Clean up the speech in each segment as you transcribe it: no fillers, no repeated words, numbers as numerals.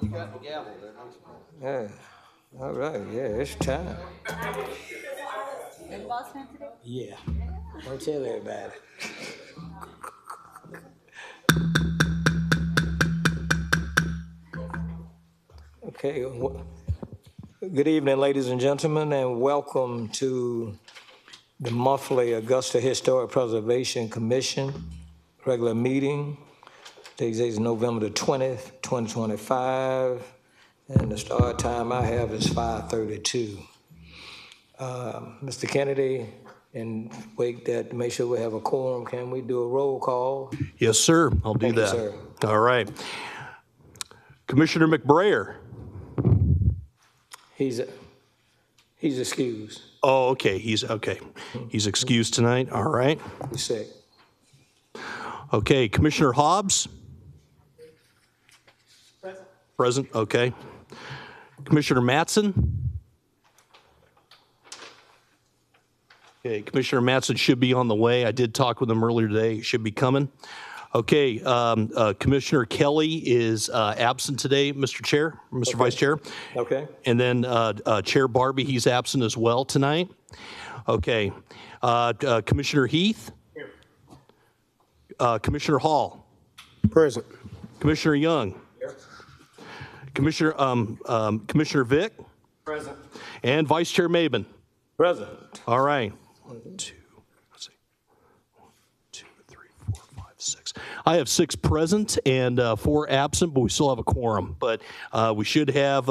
You got the gavel there. Yeah. All right. Yeah, it's time. You're the boss man today? Yeah. Don't tell everybody. Okay. Good evening, ladies and gentlemen, and welcome to the monthly Augusta Historic Preservation Commission regular meeting. Today's date is November the 20th, 2025, and the start time I have is 5:32. Mr. Kennedy, and wait that, make sure we have a quorum. Can we do a roll call? Yes, sir. I'll do Thank you, that. sir. All right. Commissioner McBrayer. He's excused. Oh, okay. He's excused tonight. All right. He's sick. Okay. Commissioner Hobbs. Present. Okay. Commissioner Mattson. Okay. Commissioner Mattson should be on the way. I did talk with him earlier today. He should be coming. Okay. Commissioner Kelly is absent today, Mr. Chair, Mr. Vice Chair. Okay. And then Chair Barbie, he's absent as well tonight. Okay. Commissioner Heath. Here. Commissioner Hall. Present. Commissioner Young. Here. Commissioner Vick. Present. And Vice Chair Maben. Present. All right. 1, 2, let's see. 1, 2, 3, 4, 5, 6. I have 6 present and 4 absent, but we still have a quorum. But we should have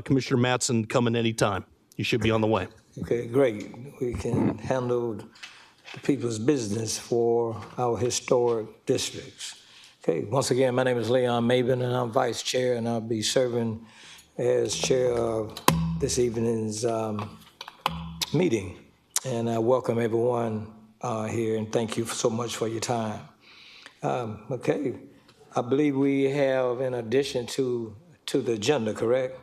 Commissioner Mattson coming anytime. He should be on the way. Okay, great. We can handle the people's business for our historic districts. Okay, once again, my name is Leon Maben, and I'm vice chair, and I'll be serving as chair of this evening's meeting. And I welcome everyone here, and thank you so much for your time. Okay, I believe we have, in addition to the agenda, correct?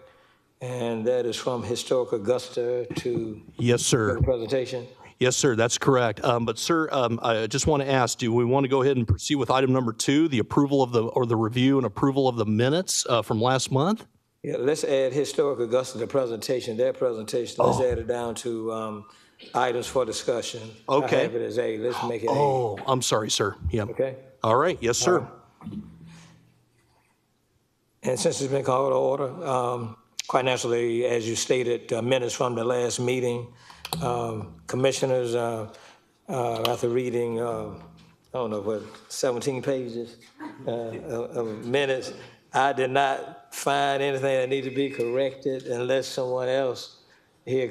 And that is from Historic Augusta to Yes, sir. the presentation? Yes, sir, that's correct. But sir, I just want to ask, do we want to go ahead and proceed with item number 2, the approval of the review and approval of the minutes from last month? Yeah, let's add Historic Augusta to presentation, their presentation. Let's add it down to items for discussion. Okay. I have it as A. Let's make it A. Oh, I'm sorry, sir. Yeah. Okay? All right. Yes, sir. And since it's been called to order, quite naturally, as you stated, minutes from the last meeting, commissioners, after reading, I don't know, what, 17 pages of minutes, I did not find anything that needed to be corrected unless someone else here,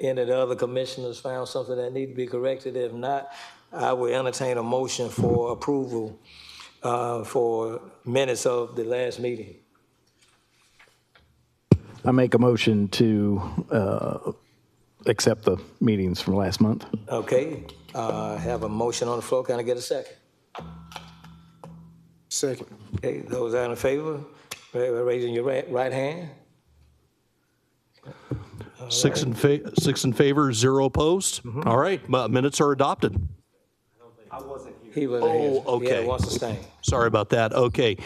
any of the other commissioners found something that needed to be corrected. If not, I would entertain a motion for approval for minutes of the last meeting. I make a motion to accept the meetings from last month. Okay, have a motion on the floor. Can I get a second? Second. Okay, those out in favor, raising your right hand. 6 in favor, 0 opposed. All right. Minutes are adopted. He wasn't here. Oh, okay. He wants to stay. Sorry about that. Okay.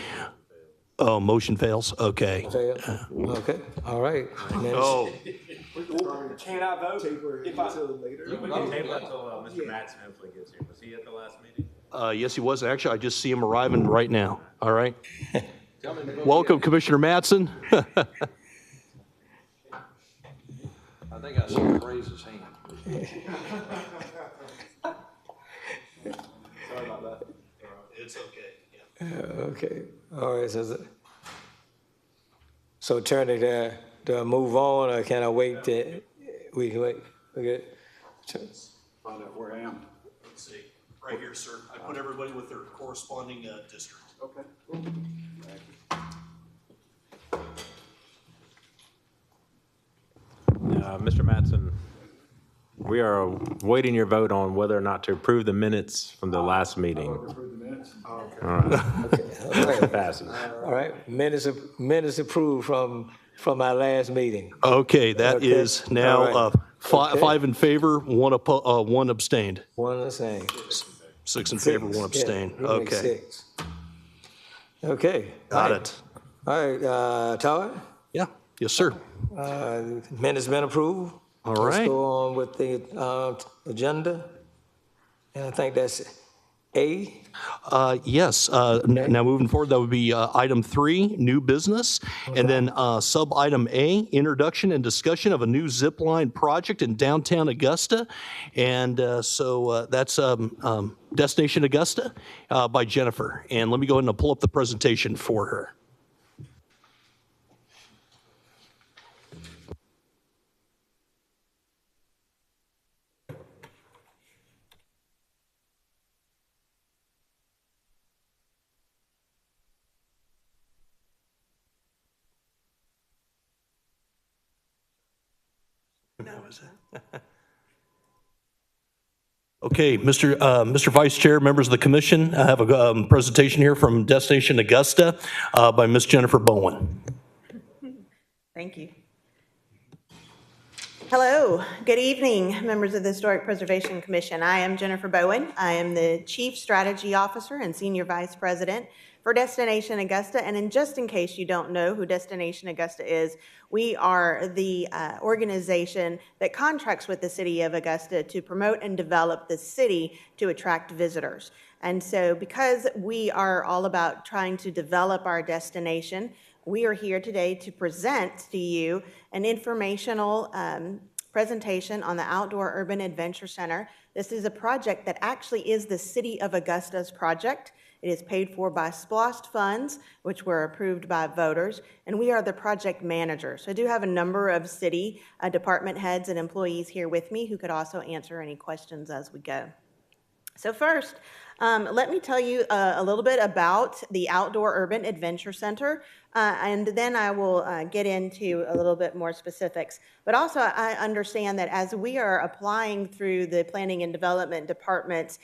Oh, motion fails. Okay. Okay, all right. Oh, Can I vote? If I later. We can table it until Mr. Mattson hopefully gets here. Was he at the last meeting? yes, he was. Actually, I just see him arriving right now. All right. Welcome, Commissioner Mattson. I think I saw him raise his hand. Sorry about that. It's okay. Yeah. Okay, all right, so Attorney, do I move on, or can I wait that, we can wait, okay? Find out where I am. Let's see. Right here, sir. I put everybody with their corresponding district. Okay. Mr. Mattson, we are waiting your vote on whether or not to approve the minutes from the last meeting. All right. Passes. All right, minutes approved from our last meeting. Okay, that Okay. is All now right. Okay. 5 in favor, one abstained. One the same. 6 in favor, one abstained. Yeah, you make Okay, 6. Okay. got it. All right, Todd, Yeah, yes, sir. minutes been approved. All Let's right. go on with the agenda. And I think that's A. Yes, now moving forward, that would be item 3, new business. And then sub-item A, introduction and discussion of a new zip line project in downtown Augusta. And so that's Destination Augusta by Jennifer. And let me go ahead and pull up the presentation for her. Okay, Mr. Vice Chair, members of the commission, I have a presentation here from Destination Augusta by Ms. Jennifer Bowen. Thank you. Hello, good evening, members of the Historic Preservation Commission. I am Jennifer Bowen. I am the Chief Strategy Officer and Senior Vice President for Destination Augusta. And just in case you don't know who Destination Augusta is, we are the organization that contracts with the City of Augusta to promote and develop the city to attract visitors. And so because we are all about trying to develop our destination, we are here today to present to you an informational presentation on the Outdoor Urban Adventure Center. This is a project that actually is the City of Augusta's project. It is paid for by SPLOST funds, which were approved by voters, and we are the project manager. So I do have a number of city department heads and employees here with me who could also answer any questions as we go. So first, let me tell you a little bit about the Outdoor Urban Adventure Center, and then I will get into a little bit more specifics. But also, I understand that as we are applying through the Planning and Development Department's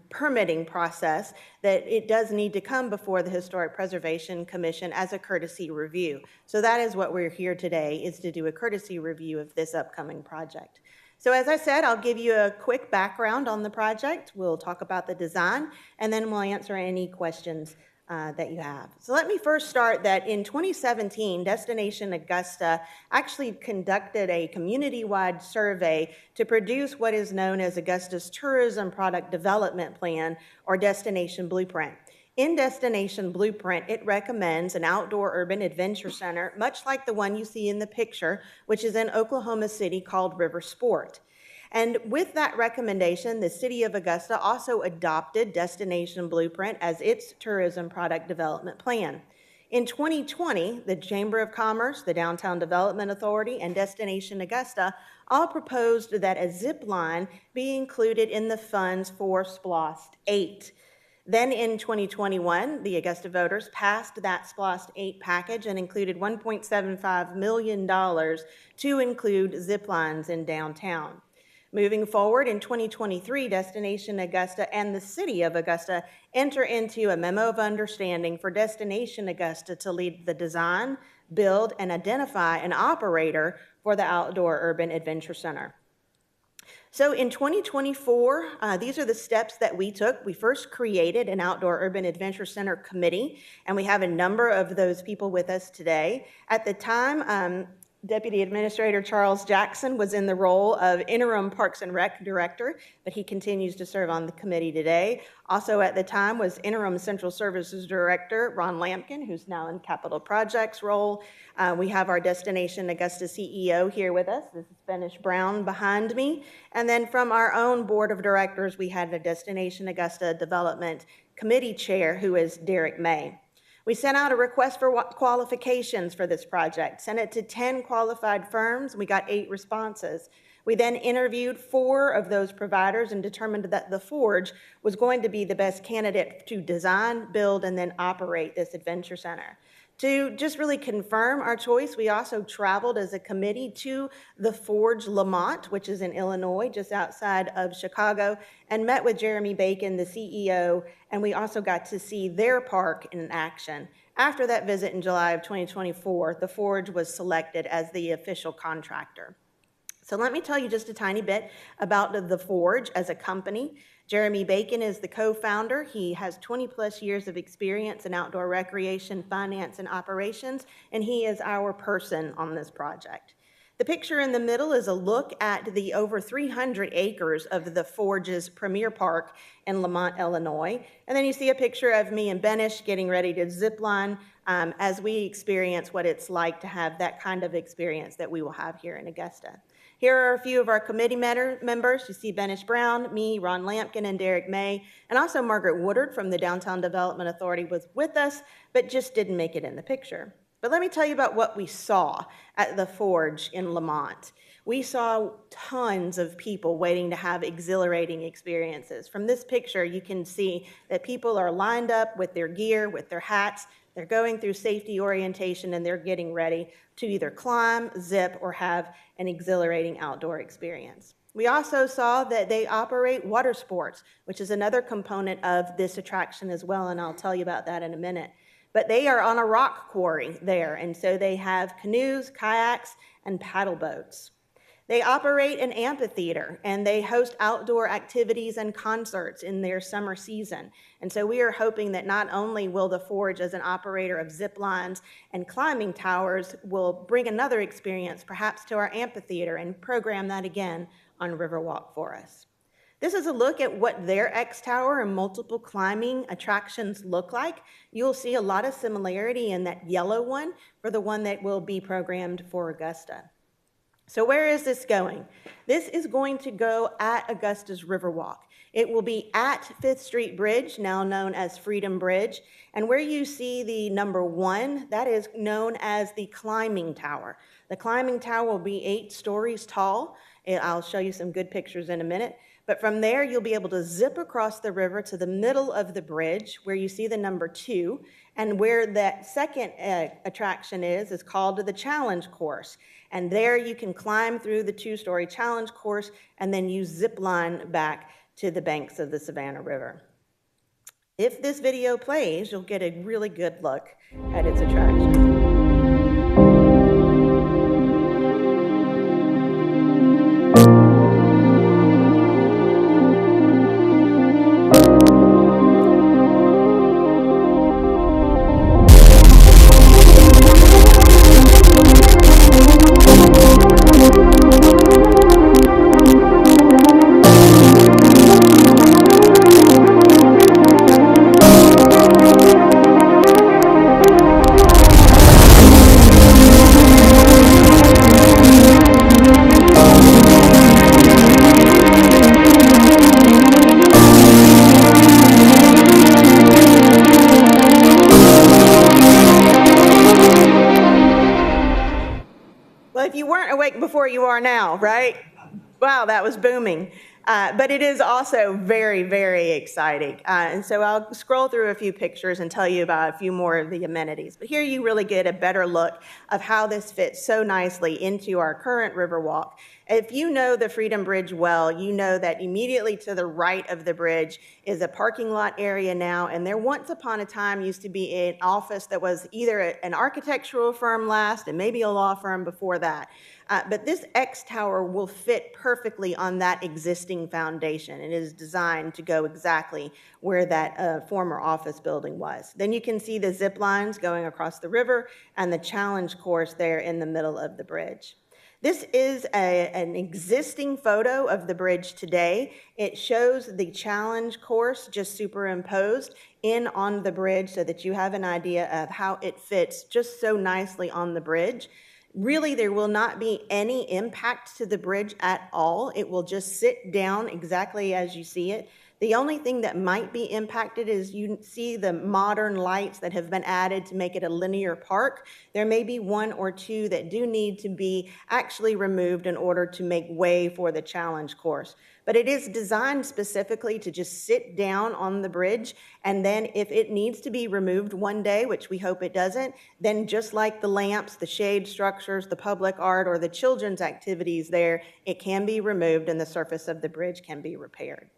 permitting process, that it does need to come before the Historic Preservation Commission as a courtesy review. So that is what we're here today, is to do a courtesy review of this upcoming project. So as I said, I'll give you a quick background on the project. We'll talk about the design, and then we'll answer any questions that you have. So let me first start that in 2017, Destination Augusta actually conducted a community-wide survey to produce what is known as Augusta's Tourism Product Development Plan, or Destination Blueprint. In Destination Blueprint, it recommends an outdoor urban adventure center, much like the one you see in the picture, which is in Oklahoma City called River Sport. And with that recommendation, the City of Augusta also adopted Destination Blueprint as its tourism product development plan. In 2020, the Chamber of Commerce, the Downtown Development Authority, and Destination Augusta all proposed that a zip line be included in the funds for SPLOST 8. Then in 2021, the Augusta voters passed that SPLOST 8 package and included $1.75 million to include zip lines in downtown. Moving forward, in 2023, Destination Augusta and the City of Augusta enter into a memo of understanding for Destination Augusta to lead the design, build, and identify an operator for the Outdoor Urban Adventure Center. So in 2024, these are the steps that we took. We first created an Outdoor Urban Adventure Center committee, and we have a number of those people with us today. At the time, Deputy Administrator Charles Jackson was in the role of interim Parks and Rec Director, but he continues to serve on the committee today. Also at the time was interim Central Services Director Ron Lampkin, who's now in Capital Projects role. We have our Destination Augusta CEO here with us. This is Finish Brown behind me. And then from our own board of directors, we had a Destination Augusta Development Committee Chair, who is Derek May. We sent out a request for qualifications for this project, sent it to 10 qualified firms. We got 8 responses. We then interviewed 4 of those providers and determined that the Forge was going to be the best candidate to design, build, and then operate this adventure center. To just really confirm our choice, we also traveled as a committee to the Forge Lamont, which is in Illinois, just outside of Chicago, and met with Jeremy Bacon, the CEO, and we also got to see their park in action. After that visit in July of 2024, the Forge was selected as the official contractor. So let me tell you just a tiny bit about the Forge as a company. Jeremy Bacon is the co-founder. He has 20 plus years of experience in outdoor recreation, finance, and operations, and he is our person on this project. The picture in the middle is a look at the over 300 acres of the Forge's premier park in Lamont, Illinois. And then you see a picture of me and Benish getting ready to zip line as we experience what it's like to have that kind of experience that we will have here in Augusta. Here are a few of our committee members. You see Benish Brown, me, Ron Lampkin, and Derek May, and also Margaret Woodard from the Downtown Development Authority was with us, but just didn't make it in the picture. But let me tell you about what we saw at the Forge in Lamont. We saw tons of people waiting to have exhilarating experiences. From this picture, you can see that people are lined up with their gear, with their hats. They're going through safety orientation, and they're getting ready to either climb, zip, or have an exhilarating outdoor experience. We also saw that they operate water sports, which is another component of this attraction as well, and I'll tell you about that in a minute. But they are on a rock quarry there, and so they have canoes, kayaks, and paddle boats. They operate an amphitheater, and they host outdoor activities and concerts in their summer season. And so we are hoping that not only will the Forge, as an operator of zip lines and climbing towers, will bring another experience perhaps to our amphitheater and program that again on Riverwalk for us. This is a look at what their X Tower and multiple climbing attractions look like. You'll see a lot of similarity in that yellow one for the one that will be programmed for Augusta. So where is this going? This is going to go at Augusta's Riverwalk. It will be at 5th Street Bridge, now known as Freedom Bridge. And where you see the number 1, that is known as the climbing tower. The climbing tower will be 8 stories tall. I'll show you some good pictures in a minute. But from there, you'll be able to zip across the river to the middle of the bridge where you see the number 2. And where that second attraction is called the Challenge Course. And there you can climb through the 2-story challenge course and then you zip line back to the banks of the Savannah River. If this video plays, you'll get a really good look at its attractions. Before you are now, right? Wow, that was booming. But it is also very, very exciting. And so I'll scroll through a few pictures and tell you about a few more of the amenities. But here you really get a better look of how this fits so nicely into our current Riverwalk. If you know the Freedom Bridge well, you know that immediately to the right of the bridge is a parking lot area now, and there once upon a time used to be an office that was either an architectural firm last and maybe a law firm before that. But this X Tower will fit perfectly on that existing foundation. It is designed to go exactly where that former office building was. Then you can see the zip lines going across the river and the challenge course there in the middle of the bridge. This is an existing photo of the bridge today. It shows the challenge course just superimposed in on the bridge so that you have an idea of how it fits just so nicely on the bridge. Really, there will not be any impact to the bridge at all. It will just sit down exactly as you see it. The only thing that might be impacted is you see the modern lights that have been added to make it a linear park. There may be one or two that do need to be actually removed in order to make way for the challenge course. But it is designed specifically to just sit down on the bridge, and then if it needs to be removed one day, which we hope it doesn't, then just like the lamps, the shade structures, the public art, or the children's activities there, it can be removed and the surface of the bridge can be repaired.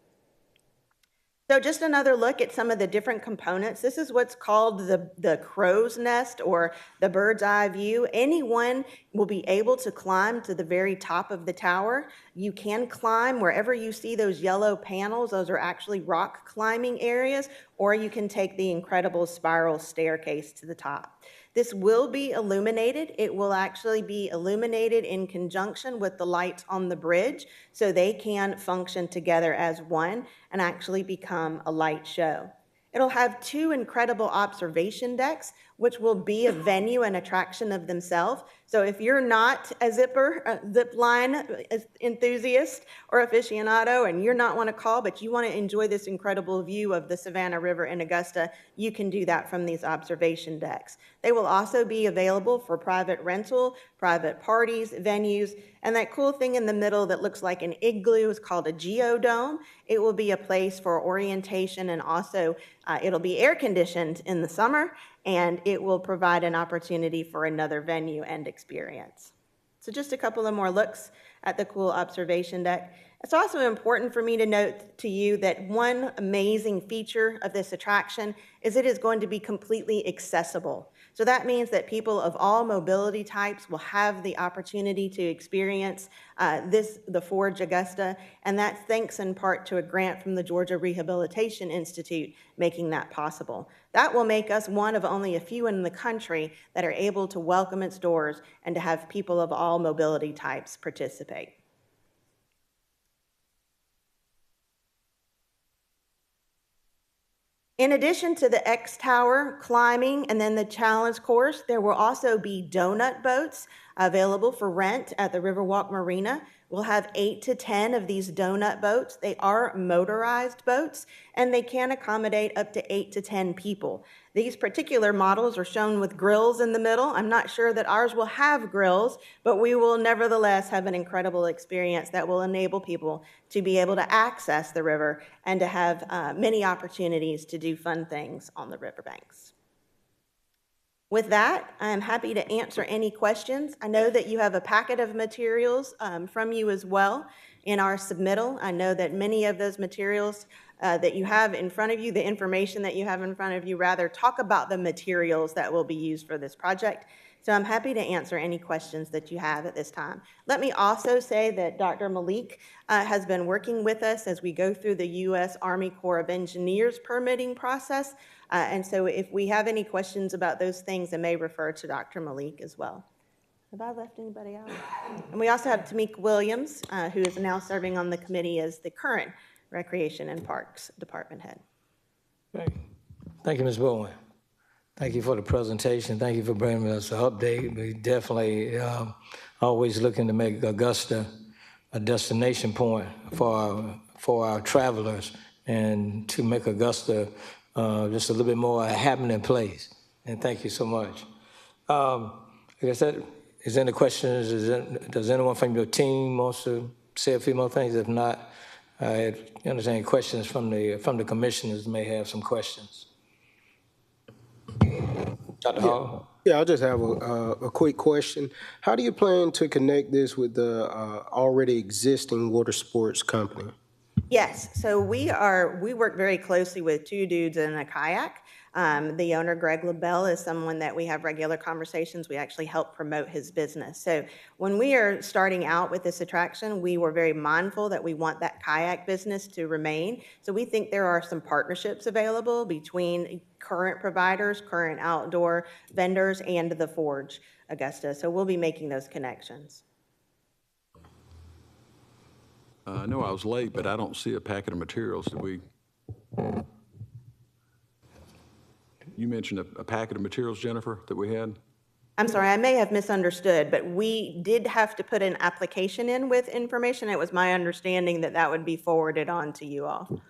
So just another look at some of the different components. This is what's called the crow's nest or the bird's eye view. Anyone will be able to climb to the very top of the tower. You can climb wherever you see those yellow panels. Those are actually rock climbing areas, or you can take the incredible spiral staircase to the top. This will be illuminated. It will actually be illuminated in conjunction with the lights on the bridge, so they can function together as one and actually become a light show. It'll have 2 incredible observation decks, which will be a venue and attraction of themselves. So if you're not a zip line enthusiast or aficionado, and you're not want to call, but you want to enjoy this incredible view of the Savannah River in Augusta, you can do that from these observation decks. They will also be available for private rental, private parties, venues, and that cool thing in the middle that looks like an igloo is called a geodome. It will be a place for orientation, and also it'll be air conditioned in the summer, and it will provide an opportunity for another venue and experience. So just a couple of more looks at the cool observation deck. It's also important for me to note to you that one amazing feature of this attraction is it is going to be completely accessible. So that means that people of all mobility types will have the opportunity to experience the Forge Augusta, and that's thanks in part to a grant from the Georgia Rehabilitation Institute making that possible. That will make us one of only a few in the country that are able to welcome its doors and to have people of all mobility types participate. In addition to the X Tower climbing and then the challenge course, there will also be donut boats available for rent at the Riverwalk Marina. We'll have 8 to 10 of these donut boats. They are motorized boats, and they can accommodate up to 8 to 10 people. These particular models are shown with grills in the middle. I'm not sure that ours will have grills, but we will nevertheless have an incredible experience that will enable people to be able to access the river and to have many opportunities to do fun things on the riverbanks. With that, I am happy to answer any questions. I know that you have a packet of materials from you as well in our submittal. I know that many of those materials that you have in front of you, the information that you have in front of you, rather talk about the materials that will be used for this project. So I'm happy to answer any questions that you have at this time. Let me also say that Dr. Malik has been working with us as we go through the U.S. Army Corps of Engineers permitting process. And so if we have any questions about those things, I may refer to Dr. Malik as well. Have I left anybody out? And we also have Tamika Williams, who is now serving on the committee as the current Recreation and Parks Department head. Great. Thank you, Ms. Bowen. Thank you for the presentation. Thank you for bringing us an update. We definitely always looking to make Augusta a destination point for our travelers and to make Augusta just a little bit more a happening place. And thank you so much. Like I said, is there any questions? Does anyone from your team wants to say a few more things? If not, I understand any questions from the commissioners may have some questions. Dr. Hall? Yeah, I'll just have a quick question. How do you plan to connect this with the already existing water sports company? Yes, so we work very closely with Two Dudes in a Kayak. The owner, Greg LaBelle, is someone that we have regular conversations. We actually help promote his business. So when we are starting out with this attraction, we were very mindful that we want that kayak business to remain. So we think there are some partnerships available between current providers, current outdoor vendors, and the Forge Augusta. So we'll be making those connections. I know I was late, but I don't see a packet of materials. Did we? You mentioned a packet of materials, Jennifer, that we had? I'm sorry, I may have misunderstood, but we did have to put an application in with information. It was my understanding that that would be forwarded on to you all.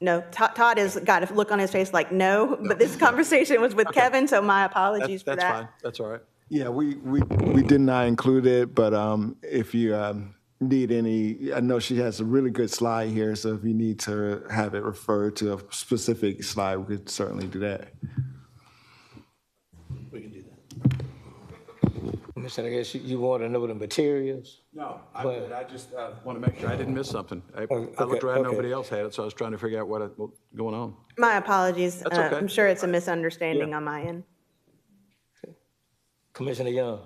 No, Todd has got a look on his face like no, but this conversation was with Kevin, so my apologies for That's that. fine. That's all right. Yeah, we did not include it, but if you need any, I know she has a really good slide here, so if you need to have it referred to a specific slide, we could certainly do that. Commissioner, I guess you want to know the materials? No, I But- did. I just want to make sure I didn't miss something. I looked okay, around, okay. nobody else had it, so I was trying to figure out what's going on. My apologies. That's okay. I'm sure it's a misunderstanding Yeah. on my end. Commissioner Young?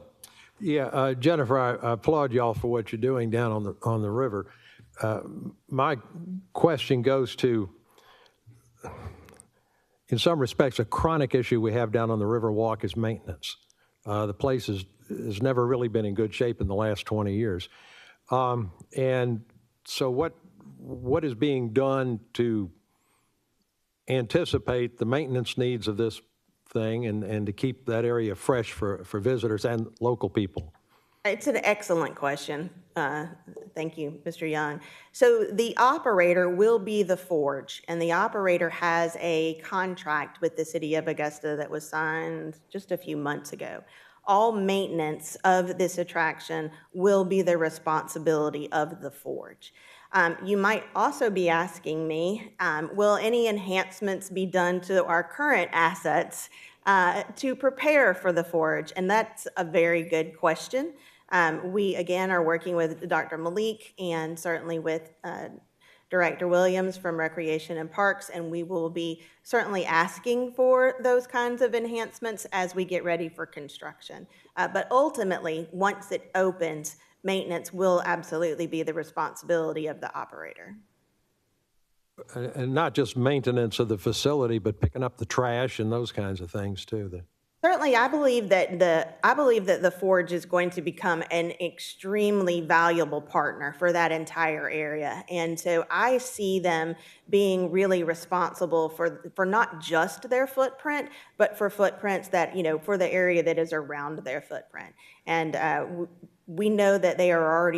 Yeah, Jennifer, I applaud y'all for what you're doing down on the river. My question goes to, in some respects, a chronic issue we have down on the river walk is maintenance. The place has never really been in good shape in the last 20 years. And so what is being done to anticipate the maintenance needs of this thing and to keep that area fresh for visitors and local people? It's an excellent question. Thank you, Mr. Young. So the operator will be the Forge, and the operator has a contract with the city of Augusta that was signed just a few months ago. All maintenance of this attraction will be the responsibility of the Forge. You might also be asking me, will any enhancements be done to our current assets to prepare for the Forge? And that's a very good question. We, again, are working with Dr. Malik and certainly with Director Williams from Recreation and Parks, and we will be certainly asking for those kinds of enhancements as we get ready for construction. But ultimately, once it opens, maintenance will absolutely be the responsibility of the operator. And not just maintenance of the facility, but picking up the trash and those kinds of things too. Certainly, I believe that the Forge is going to become an extremely valuable partner for that entire area. And so I see them being really responsible for not just their footprint, but for footprints that, for the area that is around their footprint. And we know that they are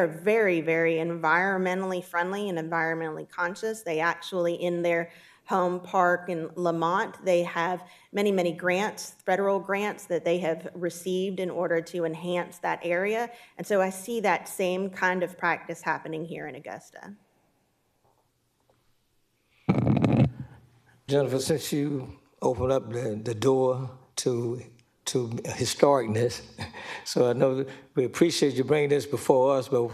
very, very environmentally friendly and environmentally conscious. They actually, in their home park in Lamont, they have many, many grants, federal grants that they have received in order to enhance that area. And so I see that same kind of practice happening here in Augusta. Jennifer, since you opened up the door to historicness, so I know we appreciate you bringing this before us, but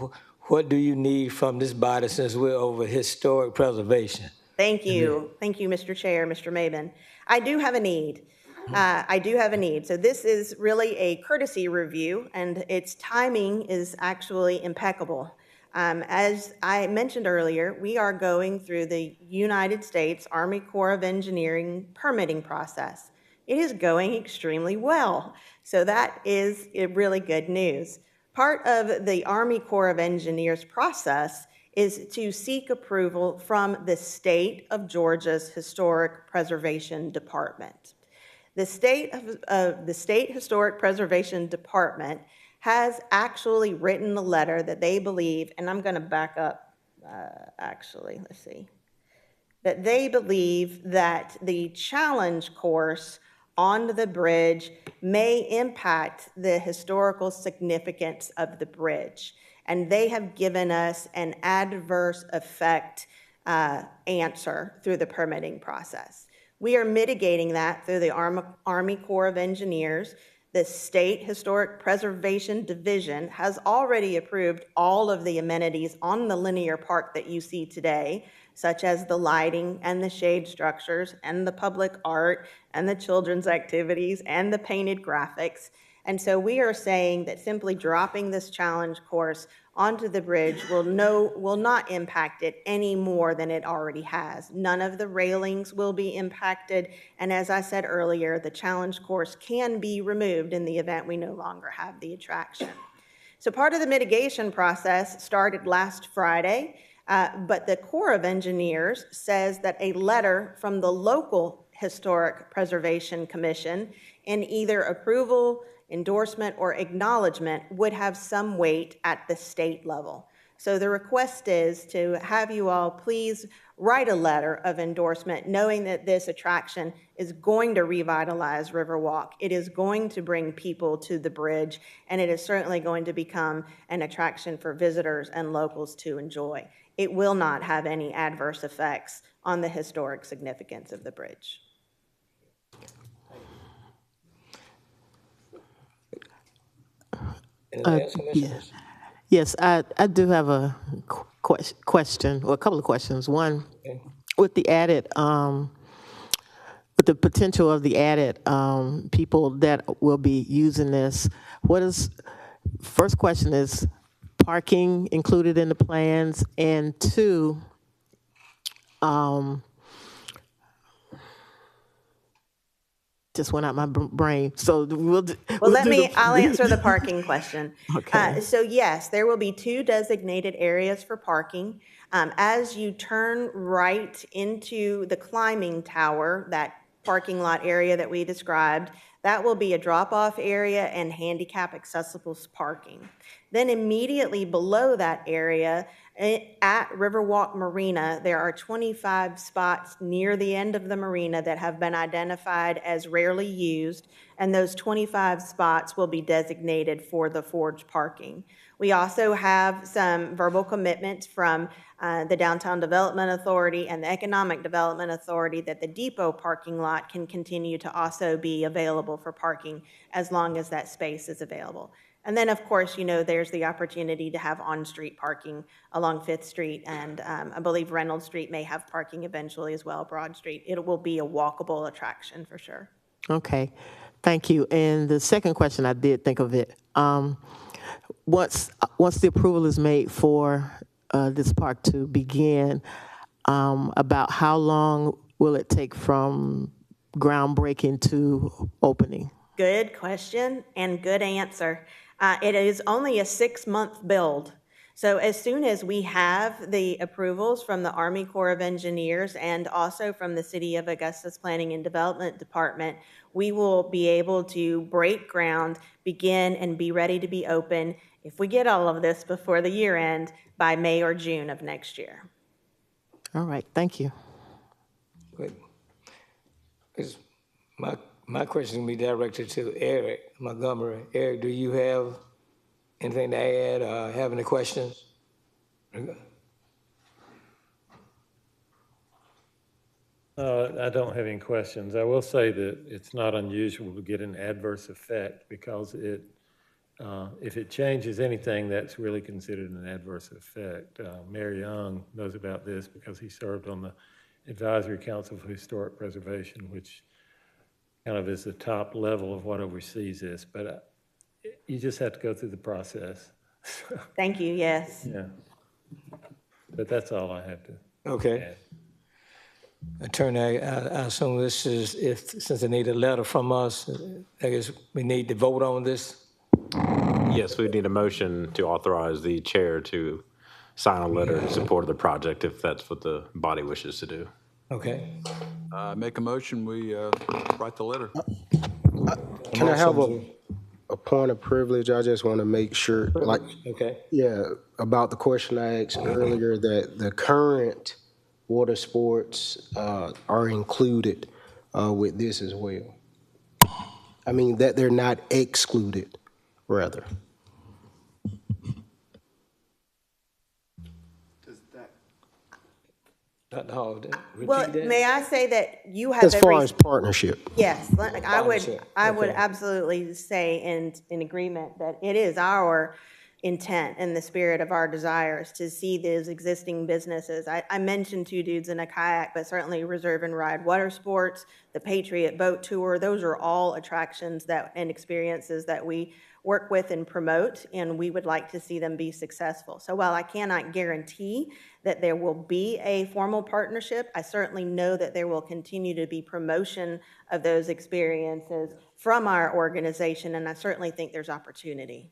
what do you need from this body since we're over historic preservation? Thank you. Thank you, Mr. Chair, Mr. Maben. I do have a need. I do have a need. So this is really a courtesy review, and its timing is actually impeccable. As I mentioned earlier, we are going through the United States Army Corps of Engineering permitting process. It is going extremely well. So that is really good news. Part of the Army Corps of Engineers process is to seek approval from the state of Georgia's Historic Preservation Department. The state Historic Preservation Department has actually written a letter that they believe, and I'm going to back up, that they believe that the challenge course on the bridge may impact the historical significance of the bridge. And they have given us an adverse effect answer through the permitting process. We are mitigating that through the Army Corps of Engineers. The State Historic Preservation Division has already approved all of the amenities on the linear park that you see today, such as the lighting and the shade structures and the public art and the children's activities and the painted graphics. And so we are saying that simply dropping this challenge course onto the bridge will not impact it any more than it already has. None of the railings will be impacted. And as I said earlier, the challenge course can be removed in the event we no longer have the attraction. So part of the mitigation process started last Friday, but the Corps of Engineers says that a letter from the local Historic Preservation Commission in either approval, endorsement, or acknowledgement would have some weight at the state level. So the request is to have you all please write a letter of endorsement, knowing that this attraction is going to revitalize Riverwalk. It is going to bring people to the bridge, and it is certainly going to become an attraction for visitors and locals to enjoy. It will not have any adverse effects on the historic significance of the bridge. Anything else, Commissioners? Yes, I do have a question, or a couple of questions. One, Okay. with the added, with the potential of the added people that will be using this, first question is parking included in the plans? And two, just went out my brain. So I'll answer the parking question. Okay. So yes, there will be 2 designated areas for parking. As you turn right into the climbing tower, that parking lot area that we described, that will be a drop-off area and handicap accessible parking. Then immediately below that area, at Riverwalk Marina, there are 25 spots near the end of the marina that have been identified as rarely used, and those 25 spots will be designated for the Forge parking. We also have some verbal commitments from the Downtown Development Authority and the Economic Development Authority that the depot parking lot can continue to also be available for parking as long as that space is available. And then, of course, there's the opportunity to have on-street parking along 5th Street, and I believe Reynolds Street may have parking eventually as well, Broad Street. It will be a walkable attraction for sure. Okay, thank you. And the second question, I did think of it. Once the approval is made for this park to begin, about how long will it take from groundbreaking to opening? Good question and good answer. It is only a 6-month build. So as soon as we have the approvals from the Army Corps of Engineers and also from the City of Augusta's Planning and Development Department, we will be able to break ground, begin, and be ready to be open, if we get all of this before the year end, by May or June of next year. All right, thank you. Good. My question will be directed to Eric Montgomery. Eric, do you have anything to add or have any questions? I don't have any questions. I will say that it's not unusual to get an adverse effect because if it changes anything, that's really considered an adverse effect. Mayor Young knows about this because he served on the Advisory Council for Historic Preservation, which kind of is the top level of what oversees this. But you just have to go through the process. Thank you, yes. Yeah. But that's all I have to Okay. add. Attorney, I assume this is, since they need a letter from us, I guess we need to vote on this? Yes, we need a motion to authorize the chair to sign a letter in support of the project if that's what the body wishes to do. Okay. Make a motion, we write the letter. Can I have a point of privilege? I just want to make sure, Okay. about the question I asked earlier, that the current water sports are included with this as well. I mean, that they're not excluded, rather. Dr. Hall, Well, repeat that? may I say that you have As far as partnership. Yes, I would Partnership, okay. absolutely say in agreement that it is our intent and the spirit of our desires to see these existing businesses. I mentioned Two Dudes in a Kayak, but certainly Reserve and Ride Water Sports, the Patriot Boat Tour, those are all attractions and experiences that we work with and promote, and we would like to see them be successful. So while I cannot guarantee that there will be a formal partnership, I certainly know that there will continue to be promotion of those experiences from our organization, and I certainly think there's opportunity.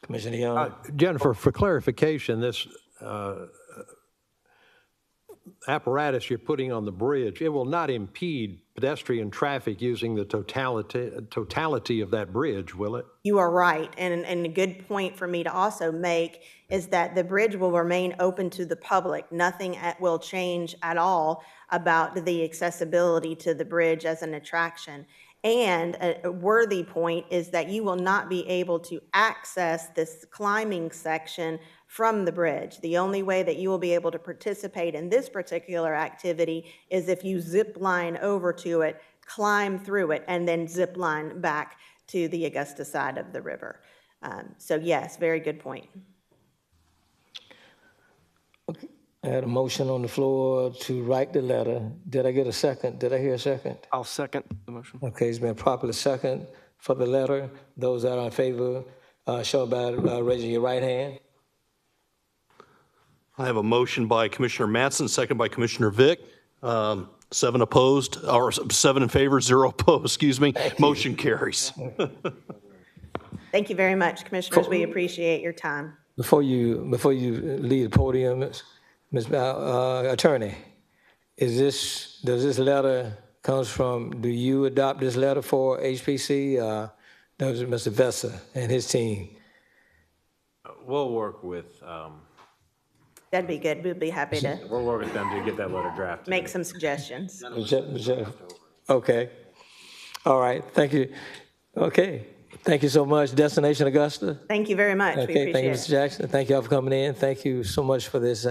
Commissioner Young? Jennifer, for clarification, this apparatus you're putting on the bridge, it will not impede pedestrian traffic using the totality of that bridge, will it? You are right, and a good point for me to also make is that the bridge will remain open to the public. Nothing will change at all about the accessibility to the bridge as an attraction. And a worthy point is that you will not be able to access this climbing section from the bridge. The only way that you will be able to participate in this particular activity is if you zip line over to it, climb through it, and then zip line back to the Augusta side of the river. So yes, very good point. I had a motion on the floor to write the letter. Did I get a second? Did I hear a second? I'll second the motion. Okay, it's been properly second for the letter. Those that are in favor, show by raising your right hand. I have a motion by Commissioner Mattson, second by Commissioner Vick. 7 opposed, or 7 in favor, 0 opposed, excuse me. Motion carries. Thank you very much, Commissioners. We appreciate your time. Before you leave the podium, Ms. Attorney, does this letter comes from, do you adopt this letter for HPC? Does it Mr. Vessa and his team? We'll work with, That'd be good. We'd be happy to we'll work with them to get that letter drafted. make some suggestions. Okay. All right. Thank you. Okay. Thank you so much, Destination Augusta. Thank you very much. We Okay. Thank you, appreciate Mr. Jackson. Thank you all for coming in. Thank you so much for this.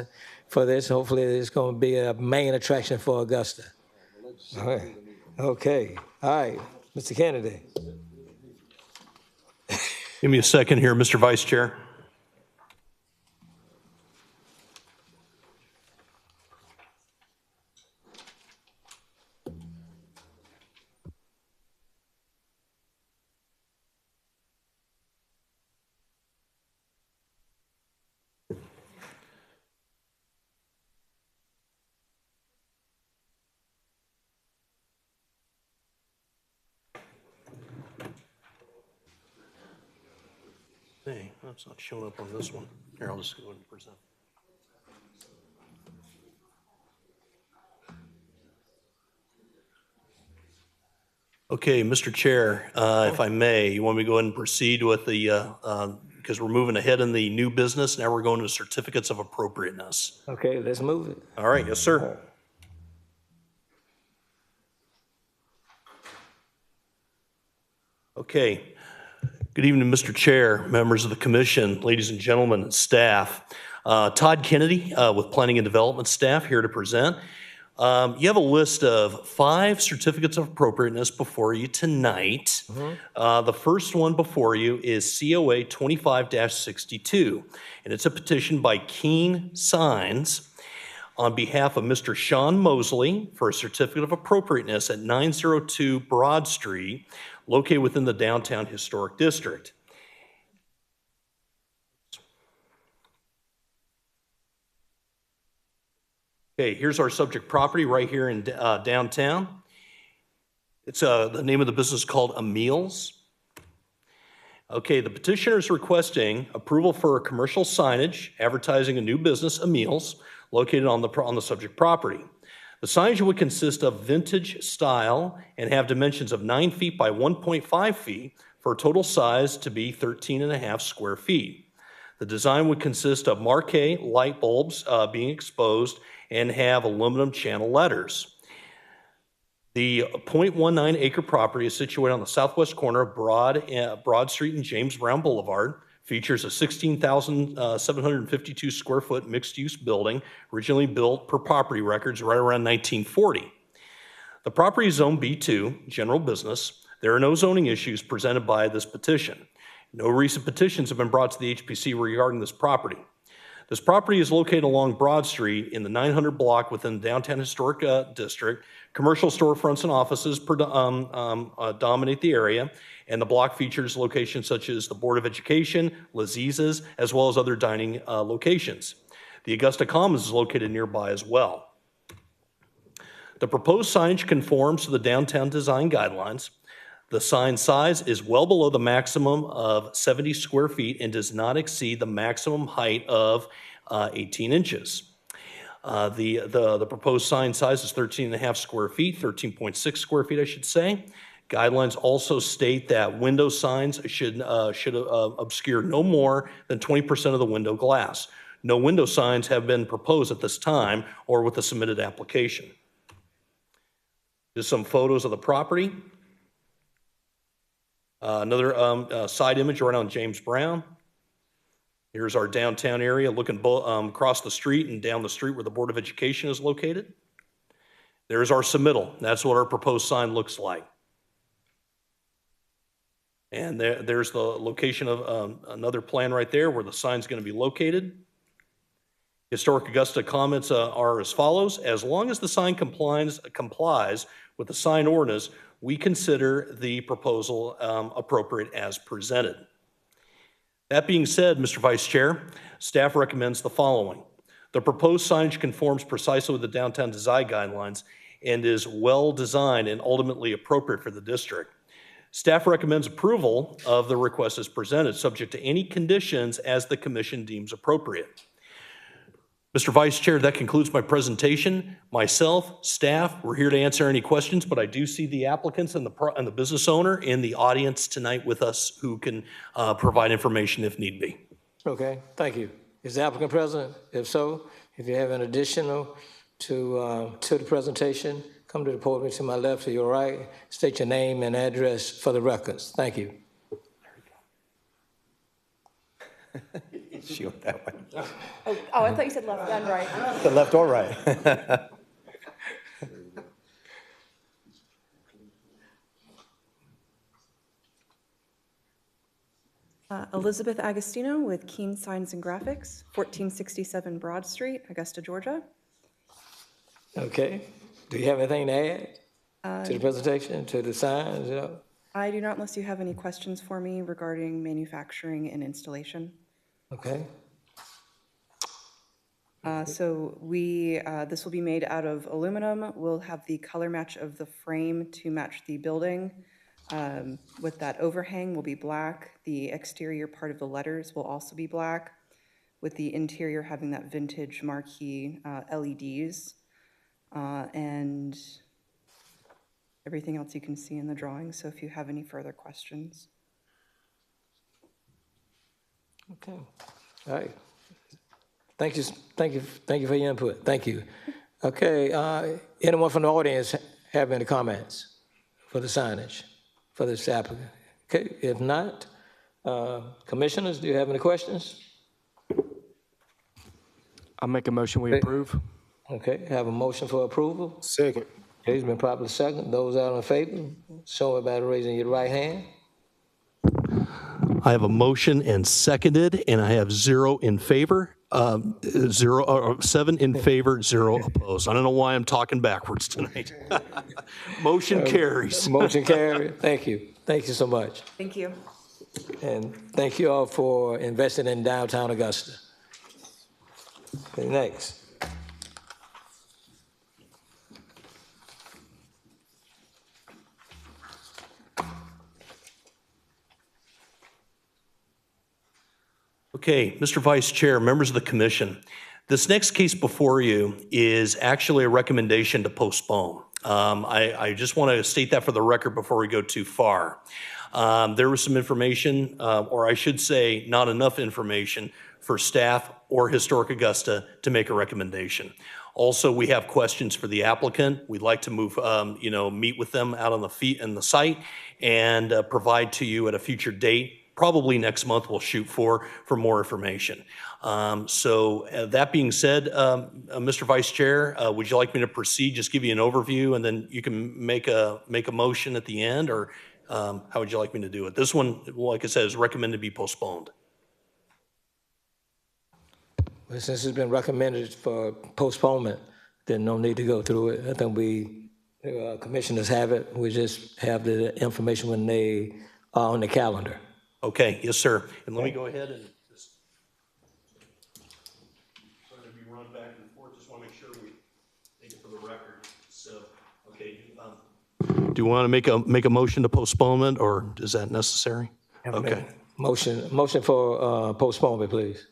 Hopefully, it's going to be a main attraction for Augusta. All right. Okay. All right. Mr. Kennedy. Give me a second here, Mr. Vice Chair. Hey, that's not showing up on this one. Here, I'll just go ahead and present. Okay, Mr. Chair, if I may, you want me to go ahead and proceed with the, because we're moving ahead in the new business, now we're going to certificates of appropriateness. Okay, let's move it. All right, yes, sir. Okay. Good evening, Mr. Chair, members of the commission, ladies and gentlemen, and staff. Todd Kennedy with Planning and Development staff here to present. You have a list of 5 certificates of appropriateness before you tonight. The first one before you is COA 25-62, and it's a petition by Keen Signs on behalf of Mr. Sean Mosley for a certificate of appropriateness at 902 Broad Street, located within the Downtown Historic District. Okay, here's our subject property right here in downtown. It's the name of the business is called Emil's. Okay, the petitioner is requesting approval for a commercial signage advertising a new business, Emil's, located on the subject property. The signage would consist of vintage style and have dimensions of 9 feet by 1.5 feet for a total size to be 13.5 square feet. The design would consist of marquee light bulbs being exposed and have aluminum channel letters. The 0.19 acre property is situated on the southwest corner of Broad Street and James Brown Boulevard. Features a 16,752 square foot mixed use building, originally built per property records right around 1940. The property is zone B2, general business. There are no zoning issues presented by this petition. No recent petitions have been brought to the HPC regarding this property. This property is located along Broad Street in the 900 block within the Downtown Historic District. Commercial storefronts and offices dominate the area, and the block features locations such as the Board of Education, Laziz's, as well as other dining locations. The Augusta Commons is located nearby as well. The proposed signage conforms to the downtown design guidelines. The sign size is well below the maximum of 70 square feet and does not exceed the maximum height of 18 inches. The proposed sign size is 13.5 square feet, 13.6 square feet, I should say. Guidelines also state that window signs should obscure no more than 20% of the window glass. No window signs have been proposed at this time or with the submitted application. Just some photos of the property. Another side image right on James Brown. Here's our downtown area looking across the street and down the street where the Board of Education is located. There's our submittal. That's what our proposed sign looks like. And there's the location of another plan right there where the sign's going to be located. Historic Augusta comments are as follows. As long as the sign complies with the sign ordinance, we consider the proposal appropriate as presented. That being said, Mr. Vice Chair, staff recommends the following. The proposed signage conforms precisely with the downtown design guidelines and is well designed and ultimately appropriate for the district. Staff recommends approval of the request as presented, subject to any conditions as the commission deems appropriate. Mr. Vice Chair, that concludes my presentation. Myself, staff, we're here to answer any questions, but I do see the applicants and the business owner in the audience tonight with us who can provide information if need be. Okay, thank you. Is the applicant present? If so, if you have an additional to the presentation, come to the podium to my left or your right. State your name and address for the records. Thank you. She went that way. Oh, I thought you said left and right. The left or right? Elizabeth Agostino with Keen Signs and Graphics, 1467 Broad Street, Augusta, Georgia. Okay. Do you have anything to add to the presentation, to the signs? I do not, unless you have any questions for me regarding manufacturing and installation. Okay. So this will be made out of aluminum. We'll have the color match of the frame to match the building. With that overhang will be black. The exterior part of the letters will also be black, with the interior having that vintage marquee LEDs. And everything else you can see in the drawing. So if you have any further questions. Okay. All right. Thank you for your input. Thank you. Okay, anyone from the audience have any comments for the signage for this applicant? Okay, if not, commissioners, do you have any questions? I'll make a motion we approve. Okay, have a motion for approval. Second. Okay, it's been properly second. Those out in favor, show it by raising your right hand. I have a motion and seconded, and I have 0 in favor, 7 in favor, 0 opposed. I don't know why I'm talking backwards tonight. Motion carries. Motion carried. Thank you. Thank you so much. Thank you. And thank you all for investing in downtown Augusta. Okay, next. Okay, Mr. Vice Chair, members of the commission, this next case before you is actually a recommendation to postpone. I just want to state that for the record before we go too far. There was some information, or I should say not enough information for staff or Historic Augusta to make a recommendation. Also, we have questions for the applicant. We'd like to move, meet with them out on the site and provide to you at a future date. Probably next month we'll shoot for more information. That being said, Mr. Vice Chair, would you like me to proceed, just give you an overview, and then you can make a motion at the end, or how would you like me to do it? This one, like I said, is recommended to be postponed. Well, since it's been recommended for postponement, then no need to go through it. I think we commissioners have it. We just have the information when they are on the calendar. Okay, yes, sir. And let me go ahead and just, sorry to be run back and forth, just want to make sure we take it for the record. So, okay. Do you want to make a motion to postponement, or is that necessary? Okay. Motion for postponement, please.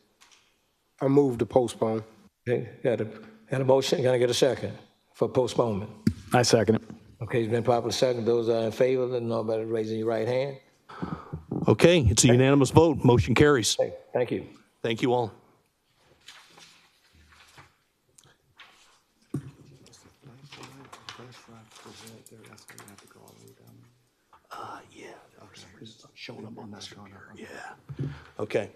I move to postpone. Okay, got a Got a motion, can I get a second for postponement? I second it. Okay, it's been properly seconded. Those are in favor, let me know by raising your right hand. Okay, it's a unanimous vote. Motion carries. Okay, thank you. Thank you all. Yeah, for some reason it's not showing up on this computer. Yeah. Okay.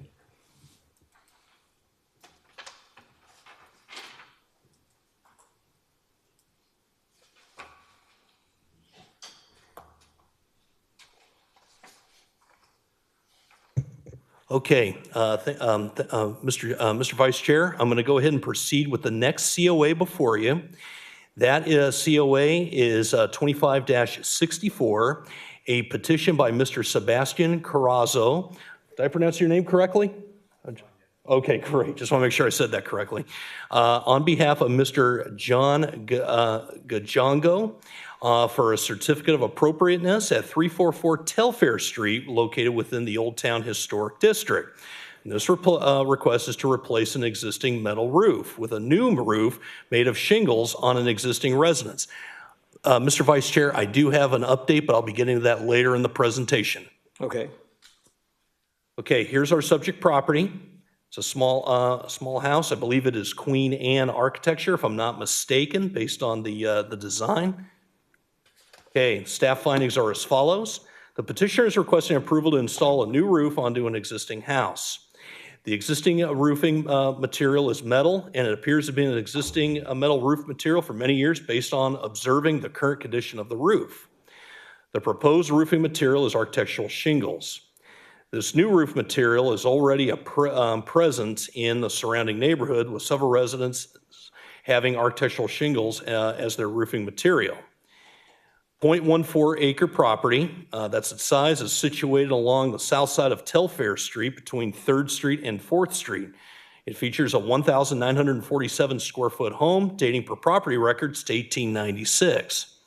Okay, Mr. Vice Chair, I'm going to go ahead and proceed with the next COA before you. That COA is 25-64, a petition by Mr. Sebastian Carrazzo. Did I pronounce your name correctly? Okay, great. Just want to make sure I said that correctly. On behalf of Mr. John Gajongo, for a certificate of appropriateness at 344 Telfair Street, located within the Old Town Historic District. And this request is to replace an existing metal roof with a new roof made of shingles on an existing residence. Mr. Vice Chair, I do have an update, but I'll be getting to that later in the presentation. Okay. Okay, here's our subject property. It's a small house. I believe it is Queen Anne architecture, if I'm not mistaken, based on the design. Okay, staff findings are as follows. The petitioner is requesting approval to install a new roof onto an existing house. The existing roofing material is metal, and it appears to be an existing metal roof material for many years based on observing the current condition of the roof. The proposed roofing material is architectural shingles. This new roof material is already present in the surrounding neighborhood, with several residents having architectural shingles as their roofing material. 0.14 acre property, that's its size, is situated along the south side of Telfair Street between 3rd Street and 4th Street. It features a 1,947 square foot home dating per property records to 1896.